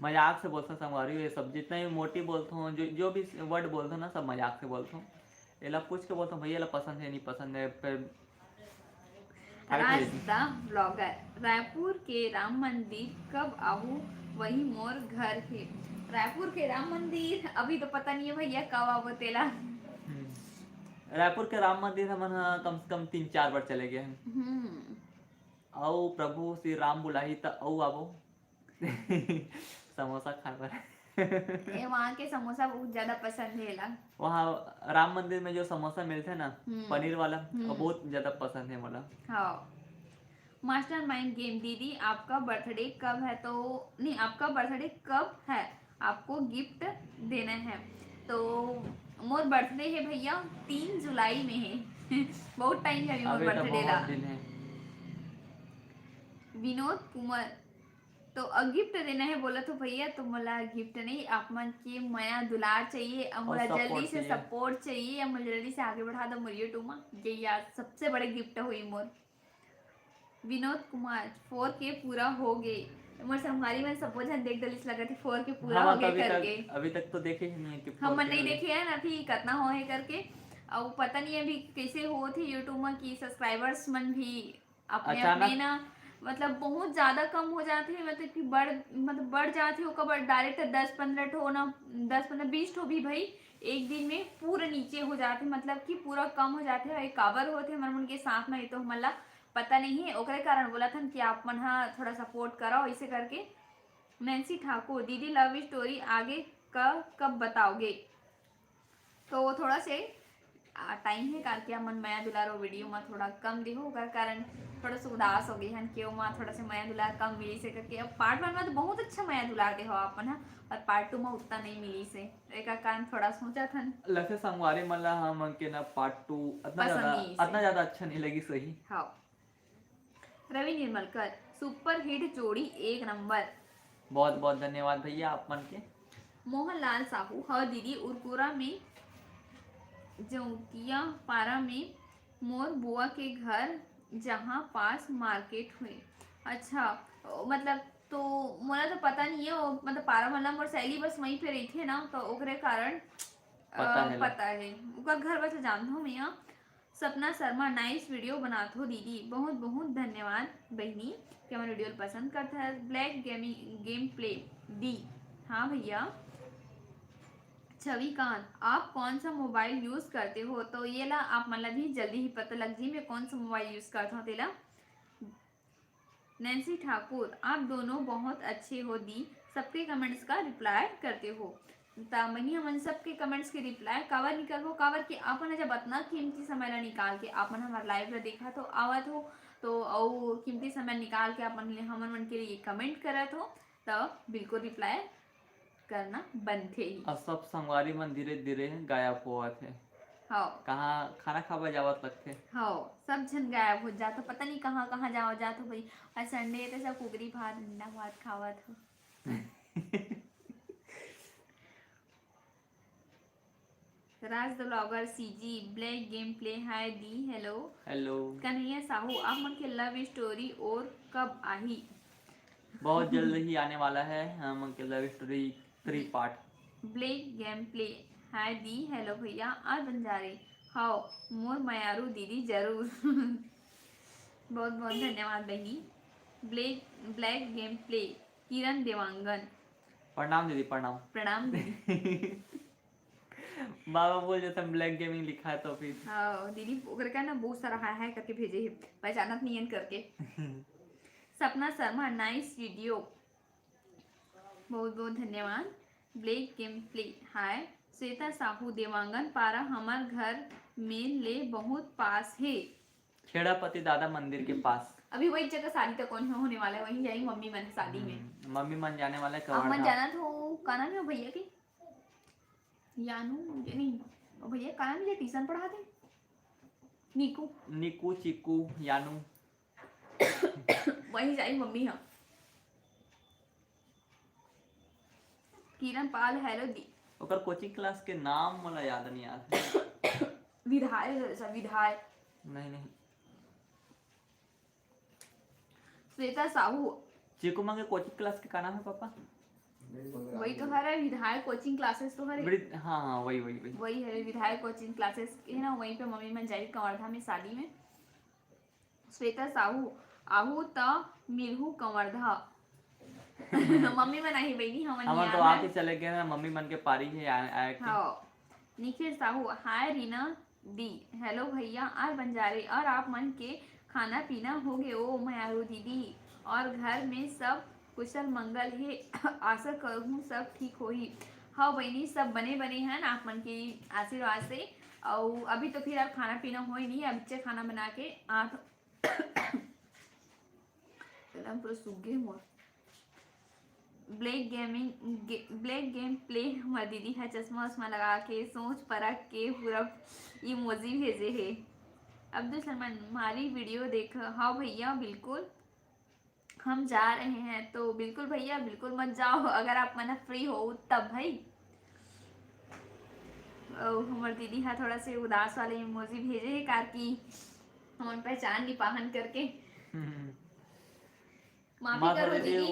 मजाक से बोलता संगवारी, ये सब जितना भी मोटी बोलता हूँ, जो जो भी वर्ड बोलता हूँ ना, सब मजाक से बोलता हूँ। ये ला पूछ के बोलता हूँ भैया ला पसंद है नहीं पसंद है, फिर फाइट हो जाती। रास्ता ब्लॉगर, रायपुर के राम मंदिर कब आहू, वही मोर घर है। रायपुर के राम मंदिर अभी तो पता नहीं है भैया कब आवो तेला। रायपुर के राम मंदिर हम कम से कम 3-4 बार चले गए हैं। आओ प्रभु श्री राम बुलाही तो आओ आबो। समोसा खाए पर। ये वहाँ के समोसा बहुत ज्यादा पसंद है ला। वहाँ राम मंदिर में जो समोसा मिलते हैं ना, पनीर वाला, वो बहुत ज्यादा पसंद है मला। हाँ मास्टर माइंड गेम, दीदी आपका बर्थडे कब है, तो नहीं आपका बर्थडे कब है, आपको गिफ्ट देना है। तो मोर बर्थडे है भैया 3 जुलाई में है। बहुत टाइम है अभी मोर अभी तो बर्थडे ला। बहुत दिन है। विनोद कुमार, तो गिफ्ट देना है बोला, तो भैया तो मला गिफ्ट नहीं, आप मन के माया दुलार चाहिए, और और मला जल्दी सपोर्ट से चाहिए। सपोर्ट चाहिए, और मुझे जल्दी से आगे बढ़ा दो मोर यूट्यूब में, ये यार सबसे बड़े गिफ्ट हुई मोर। विनोद कुमार 4 के पूरा हो गए, मोर संगवारी में सब जन देख डलिस लगा थी 4 के पूरा हम हो तो गए करके। अभी तक तो देखे ही नहीं है कि हम 4K नहीं हो गए। देखे है ना अभी कितना हो है करके, और पता नहीं अभी कैसे हो थे यूट्यूब में कि सब्सक्राइबर्स मन भी अपने अपने अचानक ना, मतलब बहुत ज्यादा कम हो जाते हैं, मतलब कि बढ़ जाते हो कब डायरेक्ट 10-15 ठो ना, 10-15-20 ठो भी भाई एक दिन में पूरा नीचे हो जाते, मतलब कि पूरा कम हो जाते हैं, एक काबर होते हैं मन के साथ में, तो हमला पता नहीं है, ओकरे कारण बोला था कि आप मन हाँ थोड़ा सपोर्ट कराओ इसे करके। नैन्सी ठाकुर, दीदी लव स्टोरी आगे का कब बताओगे, तो थोड़ा से टाइम है करके मन माया दुलारो वीडियो में थोड़ा कम दिहो, ओकर कारण थोड़ा सा उदास हो गई हन क्यों माँ थोड़ा से माया दुलार कम मिली से करके। अब पार्ट 1 में तो बहुत अच्छा माया दुलार दे हो अपन है, और पार्ट 2 में उतना नहीं मिली से, एक कारण थोड़ा सोचा था लखे संगवारी मला हम के ना पार्ट 2 पसंद नहीं इसे। इतना ज्यादा अच्छा नहीं लगी सही। हाँ रवि निर्मलकर, सुपर हिट जोड़ी 1 नंबर। बहुत बहुत धन्यवाद भैया आप मन के। मोहनलाल साहू, हाँ दीदी उरपुरा में जौतिया पारा में मोर बुआ के घर जहाँ पास मार्केट हुए। अच्छा मतलब तो मोला तो पता नहीं है वो, मतलब पारा मतलब मोर सहेली बस वहीं पे रही थी ना, तो ओकरे कारण पता है ओकर घर बस जानता हूँ मैं। सपना शर्मा, नाइस वीडियो बनाते हो दीदी, बहुत बहुत धन्यवाद बहनी कि हमारे वीडियो पसंद करता है। ब्लैक गेम प्ले डी, हाँ भैया। छविकांत, आप कौन सा मोबाइल यूज करते हो, तो ये ला आप मतलब ही जल्दी ही पता लग जी मैं कौन सा मोबाइल यूज करता हूँ तेला। नैन्सी ठाकुर, आप दोनों बहुत अच्छे हो दी, सबके कमेंट्स का रिप्लाई करते हो। तमनी हमन सबके कमेंट्स के रिप्लाई कावर निकल हो, कावर कि आपन जब इतना कीमती समय ला निकाल के आपन हमारे लाइव ला देखा तो आवत हो, तो और कीमती समय निकाल के अपन हमन मन के लिए कमेंट करत हो, तो बिल्कुल रिप्लाई करना बनते ही। अब सब संगवारी मन धीरे धीरे गायब हुआ थे। हाँ कहाँ खाना खावा जावत लगते। हाँ सब जन गायब हो जाता, पता नहीं कहाँ कहाँ जाओ जात हो भाई। आज संडे है तो सब कुकरी भात अंडा भात खावत हो। Raj the blogger CG black game play hi दी हेलो हेलो। कन्हैया साहू आप मन के लव स्टोरी और कब आई? बहुत जल्द ही आने वाला है हम के love story 3 part. Black game play hi दी हेलो भैया और बंजारे हाओ मोर मयारू दीदी जरूर बहुत बहुत धन्यवाद बहनी। ब्लैक गेम प्ले किरण देवांगन प्रणाम दीदी प्रणाम। प्रणाम दीदी। बाबा बोल जैसे ब्लैक गेमिंग लिखा है तो फिर हाँ दीदी ओकरे का ना बहुत सारा हाय हाय करके भेजे है पहचानत नहीं है करके। सपना शर्मा नाइस वीडियो बहुत बहुत धन्यवाद। ब्लैक गेम प्ले हाय श्वेता साहू देवांगन पारा हमार घर में ले बहुत पास है। खेड़ापति दादा मंदिर के पास। अभी वही जगह शादी तक कौन होने वाला है वहीं जाएंगे मम्मी मन शादी में। मम्मी मन जाने वाला है अब मन कवर्धा। जाना तो का नाम है वो भैया के यानू नहीं वो भैया का नाम है ट्यूशन पढ़ाते नीकू निकू चिकू यानू वहीं जाई मम्मी। हाँ किरण पाल हेलो दी ओकर कोचिंग क्लास के नाम मला याद नहीं आते। विधाय नहीं नहीं श्वेता साहू चिकू मांगे कोचिंग क्लास के का नाम है पापा? वही तो है विधायक कोचिंग क्लासेस तो है। हाँ हाँ वही वही वही वही है विधायक कोचिंग क्लासेस है ना वहीं पे मम्मी मन जाई कंवर्धा में शादी में। श्वेता साहू आहू त मिलहू कंवर्धा मम्मी मन आई बहनी हम तो आके चले गए ना मम्मी मन के पारी है आए के। हाँ निखिल साहू हाय रीना दी हेलो भैया और बंजारे और आप मन के खाना पीना हो गए ओ मयारू दीदी और घर में सब कुशल मंगल है आशा करूँ सब ठीक हो ही। हाँ बहनी सब बने बने हैं आप मन की आशीर्वाद से और अभी तो फिर अब खाना पीना हो ही नहीं अब बच्चे खाना बना के आप पूरा सूख गए मोर। ब्लैक गेम प्ले हमारी दीदी है चश्मा उस्मा लगा के सोच परख के पूरा इमोजी भेजे है। अब्दुल सलमान हमारी वीडियो देख हाँ भैया बिल्कुल हम जा रहे हैं तो बिल्कुल भैया बिल्कुल मत जाओ अगर आप मना फ्री हो तब भाई। हमारी दीदी है थोड़ा से उदास वाले इमोजी भेजे है कार की हम पहचान नहीं पाहन करके माफी करो दीदी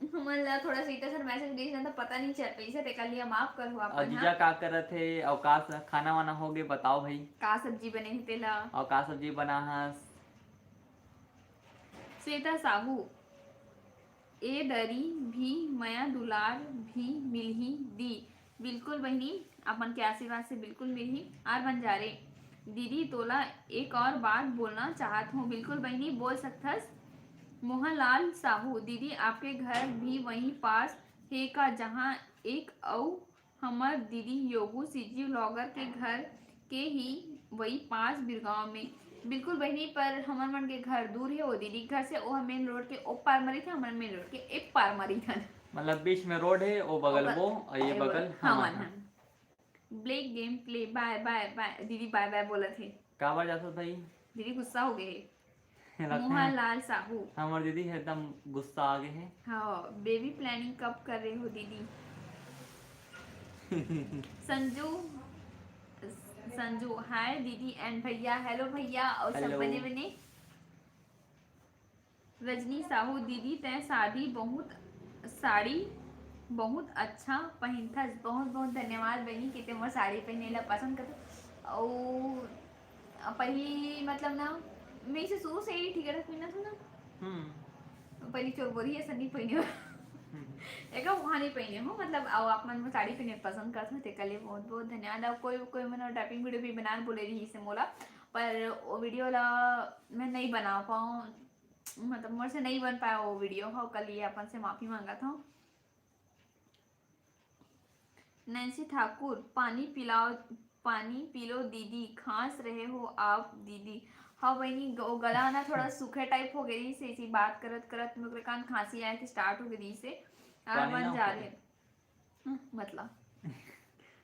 कि हमला थोड़ा सा इतना सर मैसेज भेज ना तो पता नहीं चल पैसे टेका लिया माफ करो आप। जीजा का करत थे अवकाश खाना वाना हो गए बताओ भाई का सब्जी बने ही तेला और का सब्जी बना हस। श्वेता साहू ए दरी भी मया दुलार भी मिलही दी बिल्कुल बहनी अपन के आशीर्वाद से बिल्कुल मिलही। और बंजारे दीदी तोला एक और बात बोलना चाहत हूँ बिल्कुल बहनी बोल सकथस। मोहनलाल साहू दीदी आपके घर भी वहीं पास है का जहाँ एक औ हमर दीदी योगू सीजी व्लॉगर के घर के ही वही पास बिरगांव में बिल्कुल बहनी पर हमर मन के घर दूर है वो दीदी घर से वो मेन रोड के ओ पार मरी थे हमर मेन रोड के एक पार मरी थे मतलब बीच में रोड है वो बगल वो और ये बगल हमन है। Black game play bye bye bye दीदी बाय बाय बोला थे का बार जाता भाई दीदी गुस्सा हो गए। मोहनलाल साहू हमारी दीदी एकदम गुस्सा आ गए हैं। हाँ बेबी प्लानिंग कब कर रहे हो दीदी? संजू हाय दीदी एंड भैया हेलो भैया और सब बने बने। रजनी साहू दीदी तय साड़ी बहुत अच्छा पहनथस बहुत बहुत धन्यवाद बहनी कि तुम साड़ी पहने ला पसंद कर और पहली मतलब ना मैं इसे शुरू से ही ठीक है पहना था ना पहली चोर बोरी है सनी पहने हो एक वहाँ नहीं पहने हो मतलब आओ आप मन में साड़ी पहने पसंद करते हो तेरे लिए बहुत बहुत धन्यवाद। अब कोई मैंने टाइपिंग वीडियो भी बनाने बोले रही इसे मोला पर वो वीडियो ला मैं नहीं बना पाऊँ मतलब मुझे से नहीं बन पाया वो वीडियो हो कल लिए अपन से माफ़ी मांगा था। नैन्सी ठाकुर पानी पी लो दीदी खांस रहे हो आप दीदी। हाँ बहनी गला ना थोड़ा सूखे टाइप हो गई से इसी बात करत करत मेरे कान खांसी आए थे स्टार्ट हो गई से आर बन जा रहे मतलब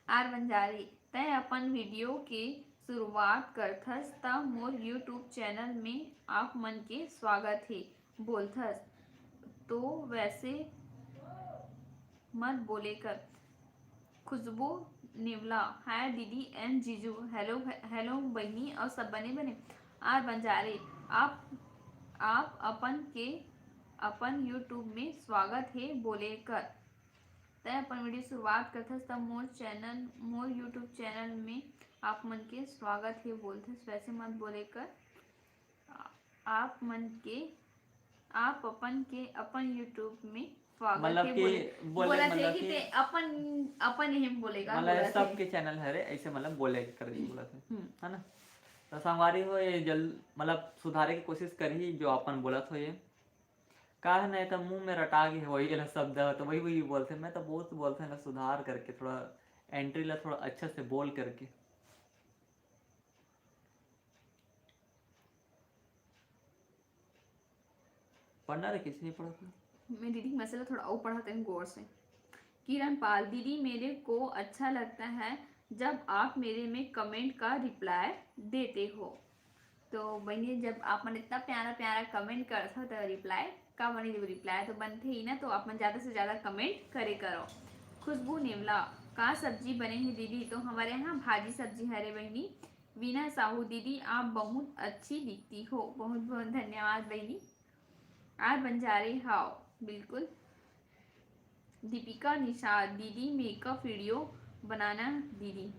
आर बन जा रही तय अपन वीडियो के शुरुआत करथस त मोर यूट्यूब चैनल में आप मन के स्वागत है बोलथस तो वैसे मत बोले कर खुशबू नेवला, हाय दीदी एंड जीजू, हेलो हेलो बहनी और सब बने बने। आर बंजारे, आप अपन यूट्यूब में स्वागत है बोले कर। तय अपन वीडियो शुरुआत करते तब मोर यूट्यूब चैनल में आप मन के स्वागत है बोलते, वैसे मत बोले कर। आप अपन के अपन यूट्यूब में स्वागत मतलब है कि बोले बोले थे मतलब कि कि ते अपन ही बोलेगा मतलब बोला थे। सबके चैनल है रे, ऐसे मतलब बोले कर बोला थे, है ना। तो संगवारी हो ये मतलब सुधारे की कोशिश करी जो अपन बोला था ये का है नहीं तो मुंह में रटा के वही वाला शब्द है तो वही बोलते। मैं तो बहुत बोलते हैं ना, सुधार करके थोड़ा एंट्री ला थोड़ा अच्छा से बोल करके। पढ़ना रे किसी नहीं पढ़ा था। मैं दीदी मसाला थोड़ा और पढ़ाते हैं गौर से। किरण पाल, दीदी मेरे को अच्छा लगता है जब आप मेरे में कमेंट का रिप्लाई देते हो। तो बहनी जब आप मन इतना प्यारा प्यारा कमेंट करते हो तो रिप्लाई का बनी देव, रिप्लाई तो बनते ही ना, तो आप मन ज़्यादा से ज़्यादा कमेंट करे करो। खुशबू नेवला, का सब्जी बने हैं दीदी? तो हमारे यहाँ भाजी सब्जी है रे बहनी। वीना साहू, दीदी आप बहुत अच्छी दिखती हो, बहुत बहुत धन्यवाद बहनी। आज बंजारे, हाँ बिल्कुल। दीपिका निषाद, दीदी मेकअप वीडियो बनाना दीदी।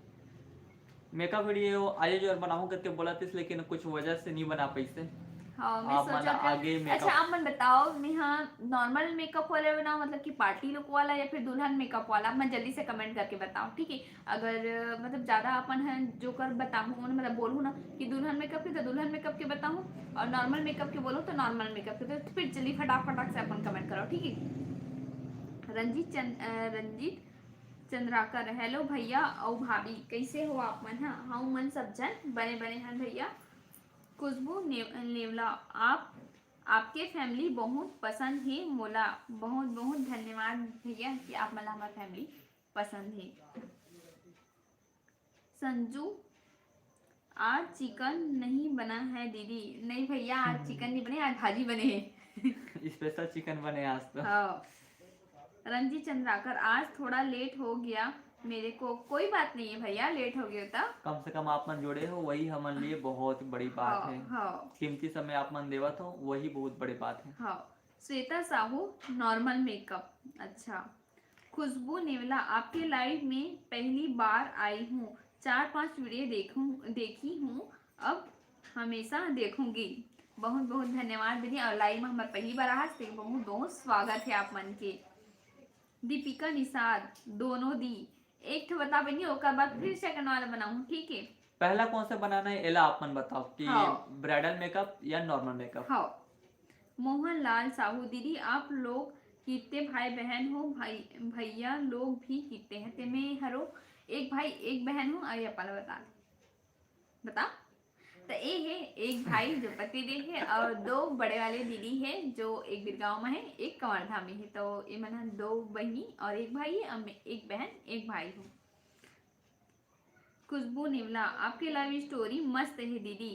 मेकअप वीडियो आगे जो बनाऊं करके बोला था, लेकिन कुछ वजह से नहीं बना पैसे। हाँ मैं आप सोचा मतलब था। आगे अच्छा मेकअप आप मन बताओ, मैं हाँ नॉर्मल मेकअप वाला बनाओ मतलब कि पार्टी लुक वाला या फिर दुल्हन मेकअप वाला? आप मन जल्दी से कमेंट करके बताओ, ठीक है। अगर मतलब ज़्यादा अपन है जो कर बताऊँ मतलब बोलूँ ना कि दुल्हन मेकअप के तो दुल्हन मेकअप के बताऊँ, और नॉर्मल मेकअप के बोलो तो नॉर्मल मेकअप के, तो फिर जल्दी फटाफट से अपन कमेंट करो, ठीक है। रंजीत चंद्राकर, हेलो भैया और भाभी, कैसे हो आप मन? हाँ मन सब जन बने बने हैं भैया। खुशबू नेवला, आपके फैमिली बहुत पसंद है मोला, बहुत बहुत धन्यवाद भैया कि आप मला हमारा फैमिली पसंद है। संजू, आज चिकन नहीं बना है दीदी? नहीं भैया आज चिकन नहीं बने, आज भाजी बने हैं। स्पेशल चिकन बने आज तो। हाँ। रंजीत चंद्राकर, आज थोड़ा लेट हो गया मेरे को, कोई बात नहीं है भैया, लेट हो गया था। कम से कम आप मन जोड़े हो वही हमारे लिए बहुत बड़ी बात है। हाँ कीमती समय आप मन देवत हो वही बहुत बड़ी बात है। हाँ। श्वेता साहू, नॉर्मल मेकअप, अच्छा। खुशबू नेवला, आपके लाइव में पहली बार आई हूँ, 4-5 वीडियो देखी हूँ, अब हमेशा देखूंगी। बहुत बहुत धन्यवाद दीदी, और लाइव में हमारे पहली बार आज से बहुत बहुत स्वागत है आप मन के। दीपिका निषाद, दोनों दी एक तो बता बनी, ओकर बाद फिर सेकंड वाला बनाऊं, ठीक है। पहला कौन सा बनाना है एला आप मन बताओ कि हाँ ब्राइडल मेकअप या नॉर्मल मेकअप। हाँ। मोहन लाल साहू, दीदी आप लोग कितने भाई बहन हो? भैया लोग भी कितने हैं? ते में हरो एक भाई एक बहन हूँ, आइए अपन बता। तो ये है एक भाई जो पति देव है, और 2 बड़े वाले दीदी है जो एक बिरगांव में है, एक कवर्धा में है। तो ये मैंने 2 बहनी और एक भाई है, और मैं एक बहन एक भाई हूँ। खुशबू नेवला, आपकी लव स्टोरी मस्त है दीदी,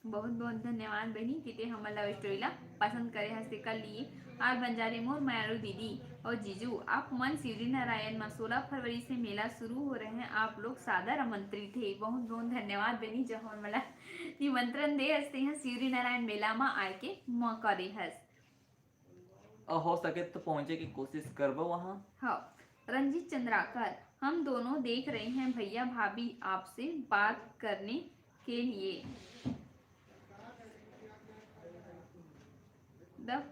बहुत बहुत धन्यवाद बहनी कि हम लव स्टोरी ला पसंद करे हंसे कर लिए। आज बंजारे मोर मायारू दीदी और जीजू, आप मन शिवरी नारायण में 16 फरवरी से मेला शुरू हो रहे हैं, आप लोग सादर आमंत्रित थे। बहुत बहुत धन्यवाद बहनी जो हम मला निमंत्रण दे हंसते हैं शिवरी नारायण मेला में आए के मौका दे हंस। हो सके तो पहुंचे की कोशिश करबो वहाँ। हाँ। रंजीत चंद्राकर, हम दोनों देख रहे हैं भैया भाभी आपसे बात करने के लिए। द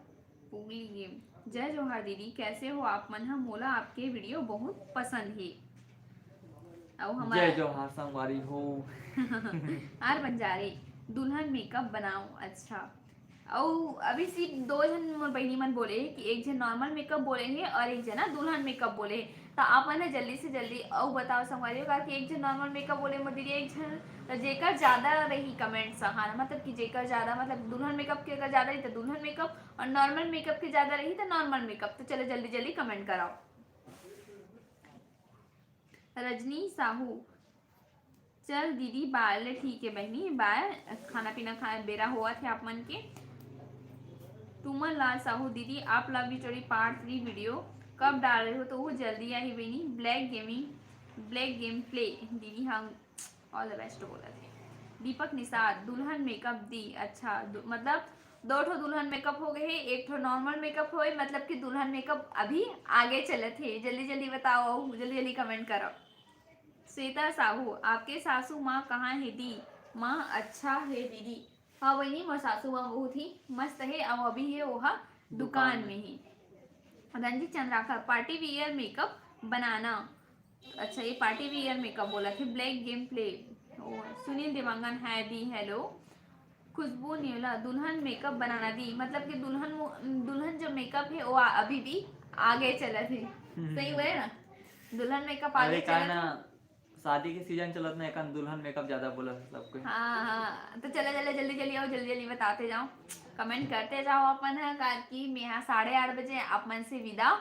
पूगली गेम, जय जोहार दीदी, कैसे हो आप मन? हम मोला आपके वीडियो बहुत पसंद है। और हमारा जय जोहार संगवारी हो। आर बंजारे, दुल्हन मेकअप बनाओ, अच्छा। और अभी सिर्फ 2 जन मोर बहनी मन बोले कि एक जन नॉर्मल मेकअप बोले हैं और एक जना दुल्हन मेकअप बोले हैं। तो आप मन जल्दी से जल्दी और बताओ संगवारी का कि एक जन नॉर्मल मेकअप बोले मोर दीदी, एक जन जेकर ज्यादा रही कमेंट सहारा, मतलब कि जेकर ज्यादा मतलब दुल्हन मेकअप के अगर ज्यादा रही तो दुल्हन मेकअप, और नॉर्मल मेकअप के ज्यादा रही तो नॉर्मल मेकअप। तो चलो जल्दी जल्दी कमेंट कराओ। रजनी साहू, चल दीदी बाय, ठीक है बहनी बाय, खाना पीना बेरा हुआ थे आप मन के। तुमन लाल साहू, दीदी आप लव स्टोरी पार्ट 3 वीडियो कब डाल रहे हो? तो वो जल्दी आई बहनी। Black gaming, black game play दीदी हम ऑल द बेस्ट बोला थे। दीपक निषाद दुल्हन मेकअप दी अच्छा मतलब 2 ठो दुल्हन मेकअप हो गए, 1 ठो नॉर्मल मेकअप हो, मतलब कि दुल्हन मेकअप अभी आगे चले थे। जल्दी जल्दी बताओ, जल्दी जल्दी कमेंट करो। श्वेता साहू आपके सासू माँ कहाँ है दी? माँ अच्छा है दीदी। हाँ वही नहीं, मोर सासू माँ बहुत ही मस्त है, अब अभी है वहाँ दुकान में ही। Ranjeet Chandrakar party wear makeup बनाना अच्छा, ये पार्टी वियर मेकअप बोला थे। Black game play Sunil Dewangan hi दी हेलो। खुशबू न्यूला दुल्हन मेकअप बनाना दी, मतलब कि दुल्हन जो मेकअप है वो अभी भी आगे चला थे। सही हुए ना, दुल्हन मेकअप आगे अरे का चला ना थे। शादी के सीजन चलत ना, एक दुल्हन मेकअप ज्यादा बोला सबको। हाँ हाँ, तो चलो चलो जल्दी जल्दी आओ, जल्दी जल्दी बताते जाओ, कमेंट करते जाओ अपन है कि मैं यहाँ 8:30 बजे आप मन से विदा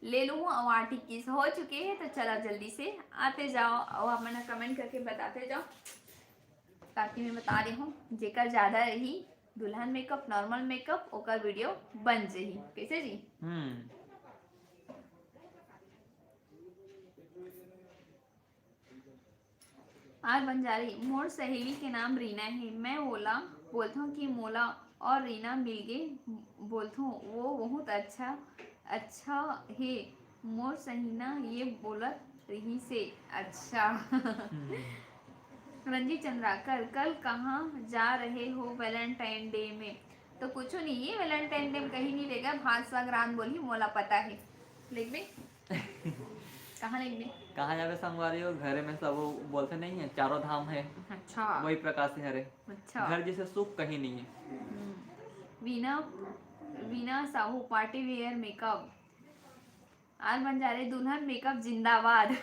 ले लूँ और 8:21 हो चुके हैं। तो चलो जल्दी से आते जाओ और आप मन कमेंट करके बताते जाओ, ताकि मैं बता रही हूँ जेकर ज्यादा रही दुल्हन मेकअप नॉर्मल मेकअप ओकर वीडियो बन जाही। कैसे जी? आज बंजारी मोर सहेली के नाम रीना है, मैं ओला बोलता हूँ कि मोला और रीना मिल गए बोलता हूँ, वो बहुत अच्छा अच्छा है मोर सहीना ये बोलत रही से अच्छा। रंजीत चंद्राकर कल कहाँ जा रहे हो वैलेंटाइन डे में? तो कुछ नहीं है, वैलेंटाइन डे में कहीं नहीं लेगा, भात साग रान बोली मोला पता है। लिख दे कहाँ लिख दे? कहाँ जावे संगवारी हो, घरे में सब वो बोलते नहीं है चारों धाम है, अच्छा वही प्रकार से हरे। अच्छा। घर जैसे सुख कहीं नहीं है। Veena Veena Sahu party wear makeup आज बंजारे दुल्हन मेकअप जिंदाबाद।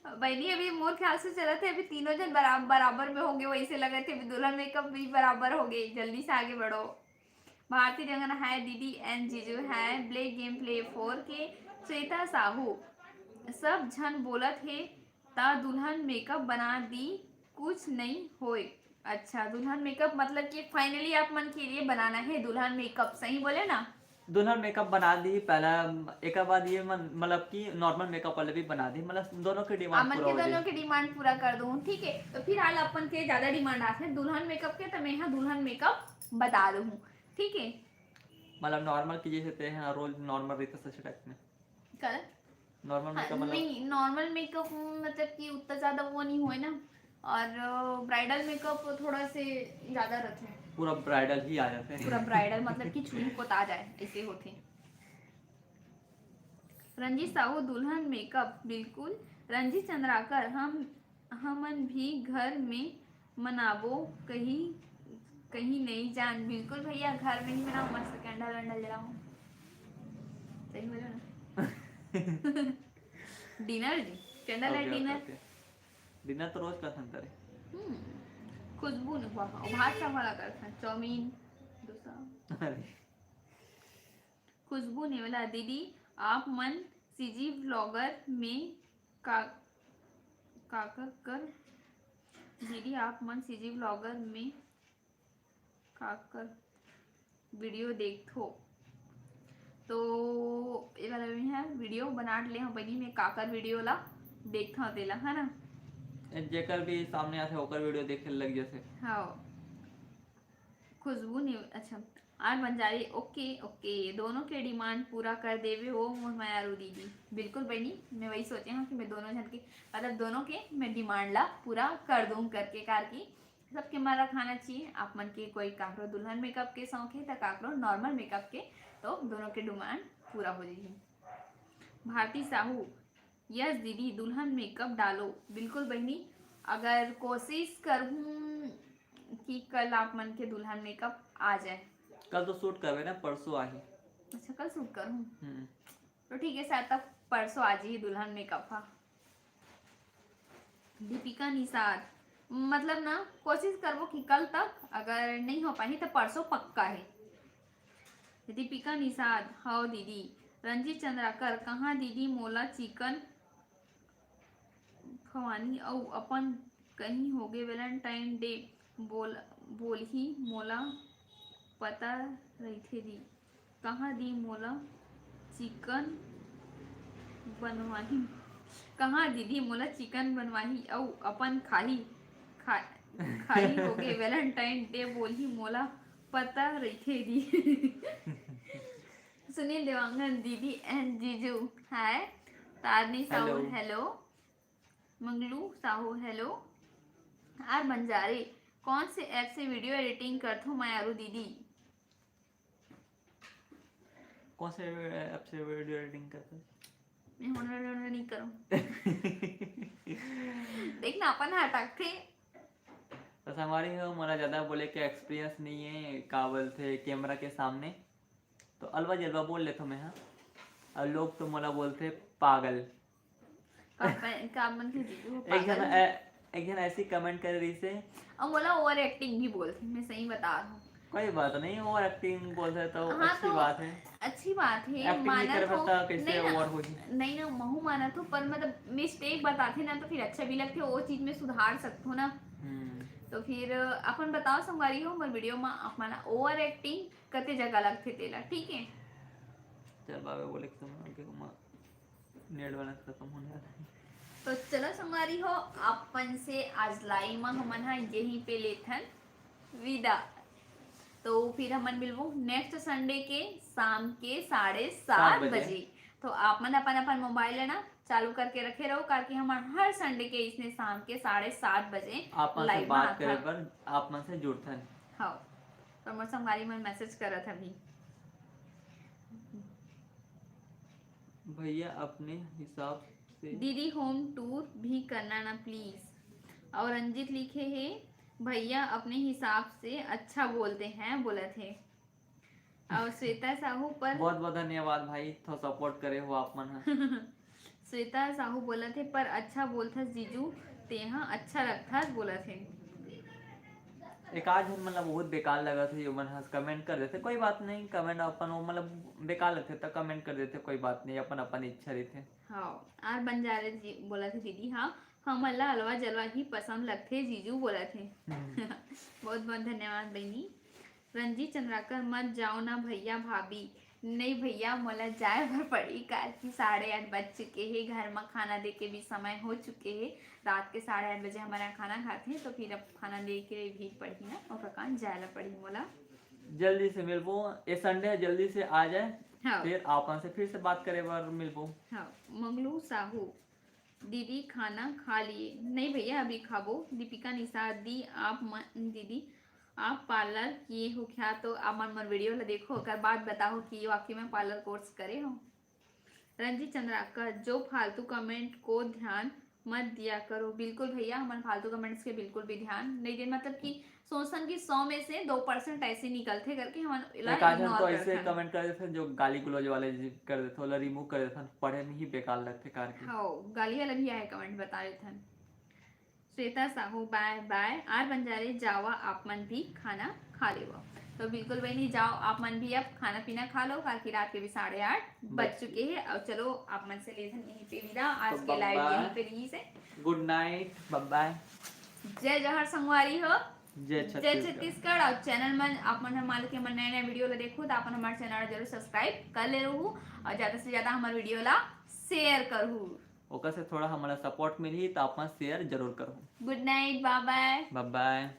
बहनी अभी मोर ख्याल से चला थे, अभी तीनों जन बराबर में होंगे, वैसे लगे थे दुल्हन मेकअप भी बराबर हो गई। जल्दी से आगे बढ़ो। भारती रंगना है दीदी एंड जीजू है ब्लैक गेम प्ले 4 के। श्वेता साहू सब झन बोलत है ता दुल्हन मेकअप बना दी कुछ नहीं होए। अच्छा दुल्हन मेकअप मतलब कि फाइनली आप मन के लिए बनाना है दुल्हन मेकअप, सही बोले ना? दुल्हन मेकअप बना दी पहला, एक बाद ये मतलब कि नॉर्मल मेकअप वाले भी बना दी, मतलब दोनों की डिमांड अमन पूरा के हो दोनों जाए। की डिमांड पूरा कर दूं, ठीक है। तो फिर हाल अपन के ज्यादा डिमांड आते हैं दुल्हन मेकअप के, तो मैं यहाँ दुल्हन मेकअप बता दूँ, ठीक है। मतलब नॉर्मल की जैसे थे हाँ, रोज नॉर्मल रहता सच टाइप में कर नॉर्मल हाँ, मेकअप मतलब। नहीं नॉर्मल मेकअप मतलब कि उतना ज्यादा वो नहीं हुए ना, और ब्राइडल मेकअप थोड़ा से ज्यादा रहते हैं। पूरा ब्राइडल ही आ जाते हैं। पूरा ब्राइडल मतलब कि चूड़ी पोता जाए ऐसे होते। रंजीत साहू दुल्हन मेकअप बिल्कुल। रंजीत चंद्राकर हमन भी घर में मनाबो कहीं कहीं नहीं जान। बिल्कुल भैया घर में ही बनाओ, मस्त कैंडल वैंडल जलाओ। सही बोलो ना? डिनर जी, candle light okay okay dinner. Okay, dinner तो रोज का था रे। खुशबू ने भात सा वाला करता चाउमीन डोसा। अरे खुशबू ने बोला दीदी आप मन सीजी व्लॉगर में का काकर कर दीदी आप मन सीजी व्लॉगर में काकर वीडियो देखो तो ये वाला भी है वीडियो बना ले हम बनी में काकर वीडियो ला देखता तेला है ना। जेकर भी सामने आते होकर वीडियो देखे लग जैसे। हाँ खुशबू ने अच्छा आर बंजारी ओके ओके दोनों के डिमांड पूरा कर देवे हो मायारू दीदी। बिल्कुल बनी, मैं वही सोचे हाँ कि मैं दोनों जन के मतलब दोनों के मैं डिमांड ला पूरा कर दूँ करके, कार की सबके मन रखाना चाहिए। आप मन के कोई काकरो दुल्हन मेकअप के शौक है तो काकरो नॉर्मल मेकअप के, तो दोनों के डिमांड पूरा हो जाएगी। भारती साहू यस दीदी दुल्हन मेकअप डालो। बिल्कुल बहनी, अगर कोशिश करूँ कि कल आप मन के दुल्हन मेकअप आ जाए। कल तो शूट करवे ना, परसों आ ही। अच्छा कल शूट करूँ तो ठीक है, शायद तक परसों आ जाइए दुल्हन मेकअप। हाँ दीपिका निषाद मतलब ना कोशिश करबो कि कल तक, अगर नहीं हो पाई तो परसों पक्का है। दीपिका निषाद हाँ दीदी। रंजीत चंद्राकर कहाँ दीदी मोला चिकन खवानी और अपन कहीं होगे वैलेंटाइन डे बोल ही मोला पता रही दी कहाँ दी मोला चिकन बनवाही। कहाँ दीदी मोला चिकन बनवाही अउ अपन खाही खाही होगे वैलेंटाइन डे बोलही मोला पता रहिथे दी। सुनील देवांगन दीदी एंड जीजू hi. Tarni Sahu hello. Hello. Manglu Sahu hello. R Banjare कौन से ऐप से वीडियो एडिटिंग करते हो मैं आरू दीदी? कौन से ऐप से वीडियो एडिटिंग करते हो? मैं होना नहीं करूं। देखना अपन हटक थे बस हमारी हो मला ज़्यादा बोले के एक्सपीरियंस नहीं है का बोलते कैमरा के सामने, तो अलवा जलवा बोल लेता मैं। हाँ, और लोग तो मला बोलते पागल। का मन के जीजू हो एक पागल। जन ऐसी कमेंट कर रही से और बोला ओवर एक्टिंग भी बोलती, मैं सही बता रहा हूँ। कोई बात नहीं, ओवर एक्टिंग बोलते तो हाँ, अच्छी तो बात है। अच्छी बात है, एक्टिंग नहीं माना कर तो सकता कैसे नहीं ना, ओवर हो जी। नहीं ना महू माना तो, पर मतलब मिस्टेक बताते ना तो फिर अच्छा भी लगते, वो चीज में सुधार सकते हो ना। तो फिर अपन बताओ संगवारी हो मोर वीडियो में अपन ओवर एक्टिंग कते जगह लगते तेला, ठीक है? चल बाबा बोले कि तुम नेट वाला खत्म होने वाला है। तो चलो संगवारी हो अपन से आज लाइव में हमन हा यहीं पे लेथन विदा। तो फिर हमन मिलबो नेक्स्ट संडे के शाम के 7:30 बजे। तो आप मन अपन अपन मोबाइल है ना चालू करके रखे रहो, क्योंकि हमार हर संडे के इसने शाम के 7:30 बजे आप मन से बात करे पर आप मन से जुड़थन। हाँ, तो मोर संगवारी मन मैसेज करत अभी भैया अपने हिसाब से दीदी होम टूर भी करना ना प्लीज। और रंजित लिखे है भैया अपने हिसाब से अच्छा बोलते हैं बोला थे। और श्वेता साहू पर बहुत बहुत धन्यवाद भाई, तो सपोर्ट करे हो आप मन। श्वेता साहू बोला थे पर अच्छा बोलता जीजू तेहा अच्छा लगता बोला थे। एक आज मतलब बहुत बेकार लगा था, ह्यूमन हंस कमेंट कर देते, कोई बात नहीं, कमेंट अपन वो मतलब बेकार लगते तो कमेंट कर देते, कोई बात नहीं, अपन अपन इच्छा रही थे। हाँ, आर बंजारे जी बोला थे दीदी हाँ हमला हलवा जलवा ही पसंद लगते जीजू बोला थे। बहुत बहुत धन्यवाद बहनी। रंजीत चंद्राकर मत जाओ ना भैया भाभी। नहीं भैया मोला जाए भर पड़ी, काल की 8:30 बज चुके हैं, घर में खाना दे के भी समय हो चुके हैं, रात के 8:30 बजे हमारे यहाँ खाना खाते हैं, तो फिर अब खाना दे के भीड़ पड़ी ना और कहाँ जाए पड़ी मोला। जल्दी से मिलबो, ये संडे जल्दी से आ जाए। हाँ, फिर आपन से फिर से बात करे बार मिलबो। हाँ, मंगलू साहू दीदी खाना खा लिए? नहीं भैया अभी खाबो। दीपिका निशा दी आप दीदी आप पार्लर किए हो क्या? तो आप मन वीडियो ला देखो कर बाद बताओ कि वाकई में पार्लर कोर्स करे हो। रंजीत चंद्राकर जो फालतू कमेंट को ध्यान मत दिया करो। बिल्कुल भैया हम फालतू कमेंट्स के बिल्कुल भी ध्यान नहीं दे, मतलब कि सोचन की 100 में से 2% ऐसे निकलते करके हम तो ऐसे कमेंट कर देते जो गाली गलौज वाले कर देते वाला रिमूव कर देते, पढ़े में ही बेकार लगते कार की। हाँ, गाली वाला भी आए कमेंट बता रहे थे। Shweta Sahu bye bye. R Banjare जावा आप मन भी खाना खा ले। तो बिल्कुल बहनी जाओ आप मन भी अब खाना पीना खा लो, क्योंकि रात के भी 8:30 बज चुके हैं। और चलो आप मन से लेथन यहीं पे विदा, आज के लाइव यहीं पे रही से। Good night, bye bye. जय जहर संगवारी हो, जय छत्तीसगढ़। और चैनल में आप मन हमारे के मन नया वीडियो ला देखो तो आप हमारे चैनल जरूर सब्सक्राइब कर ले रहू, और ज्यादा से ज्यादा हमारे वीडियो ला शेयर करू, ओकर से थोड़ा हमारा सपोर्ट मिली तो आप शेयर जरूर करो। Good night, bye bye. Bye bye.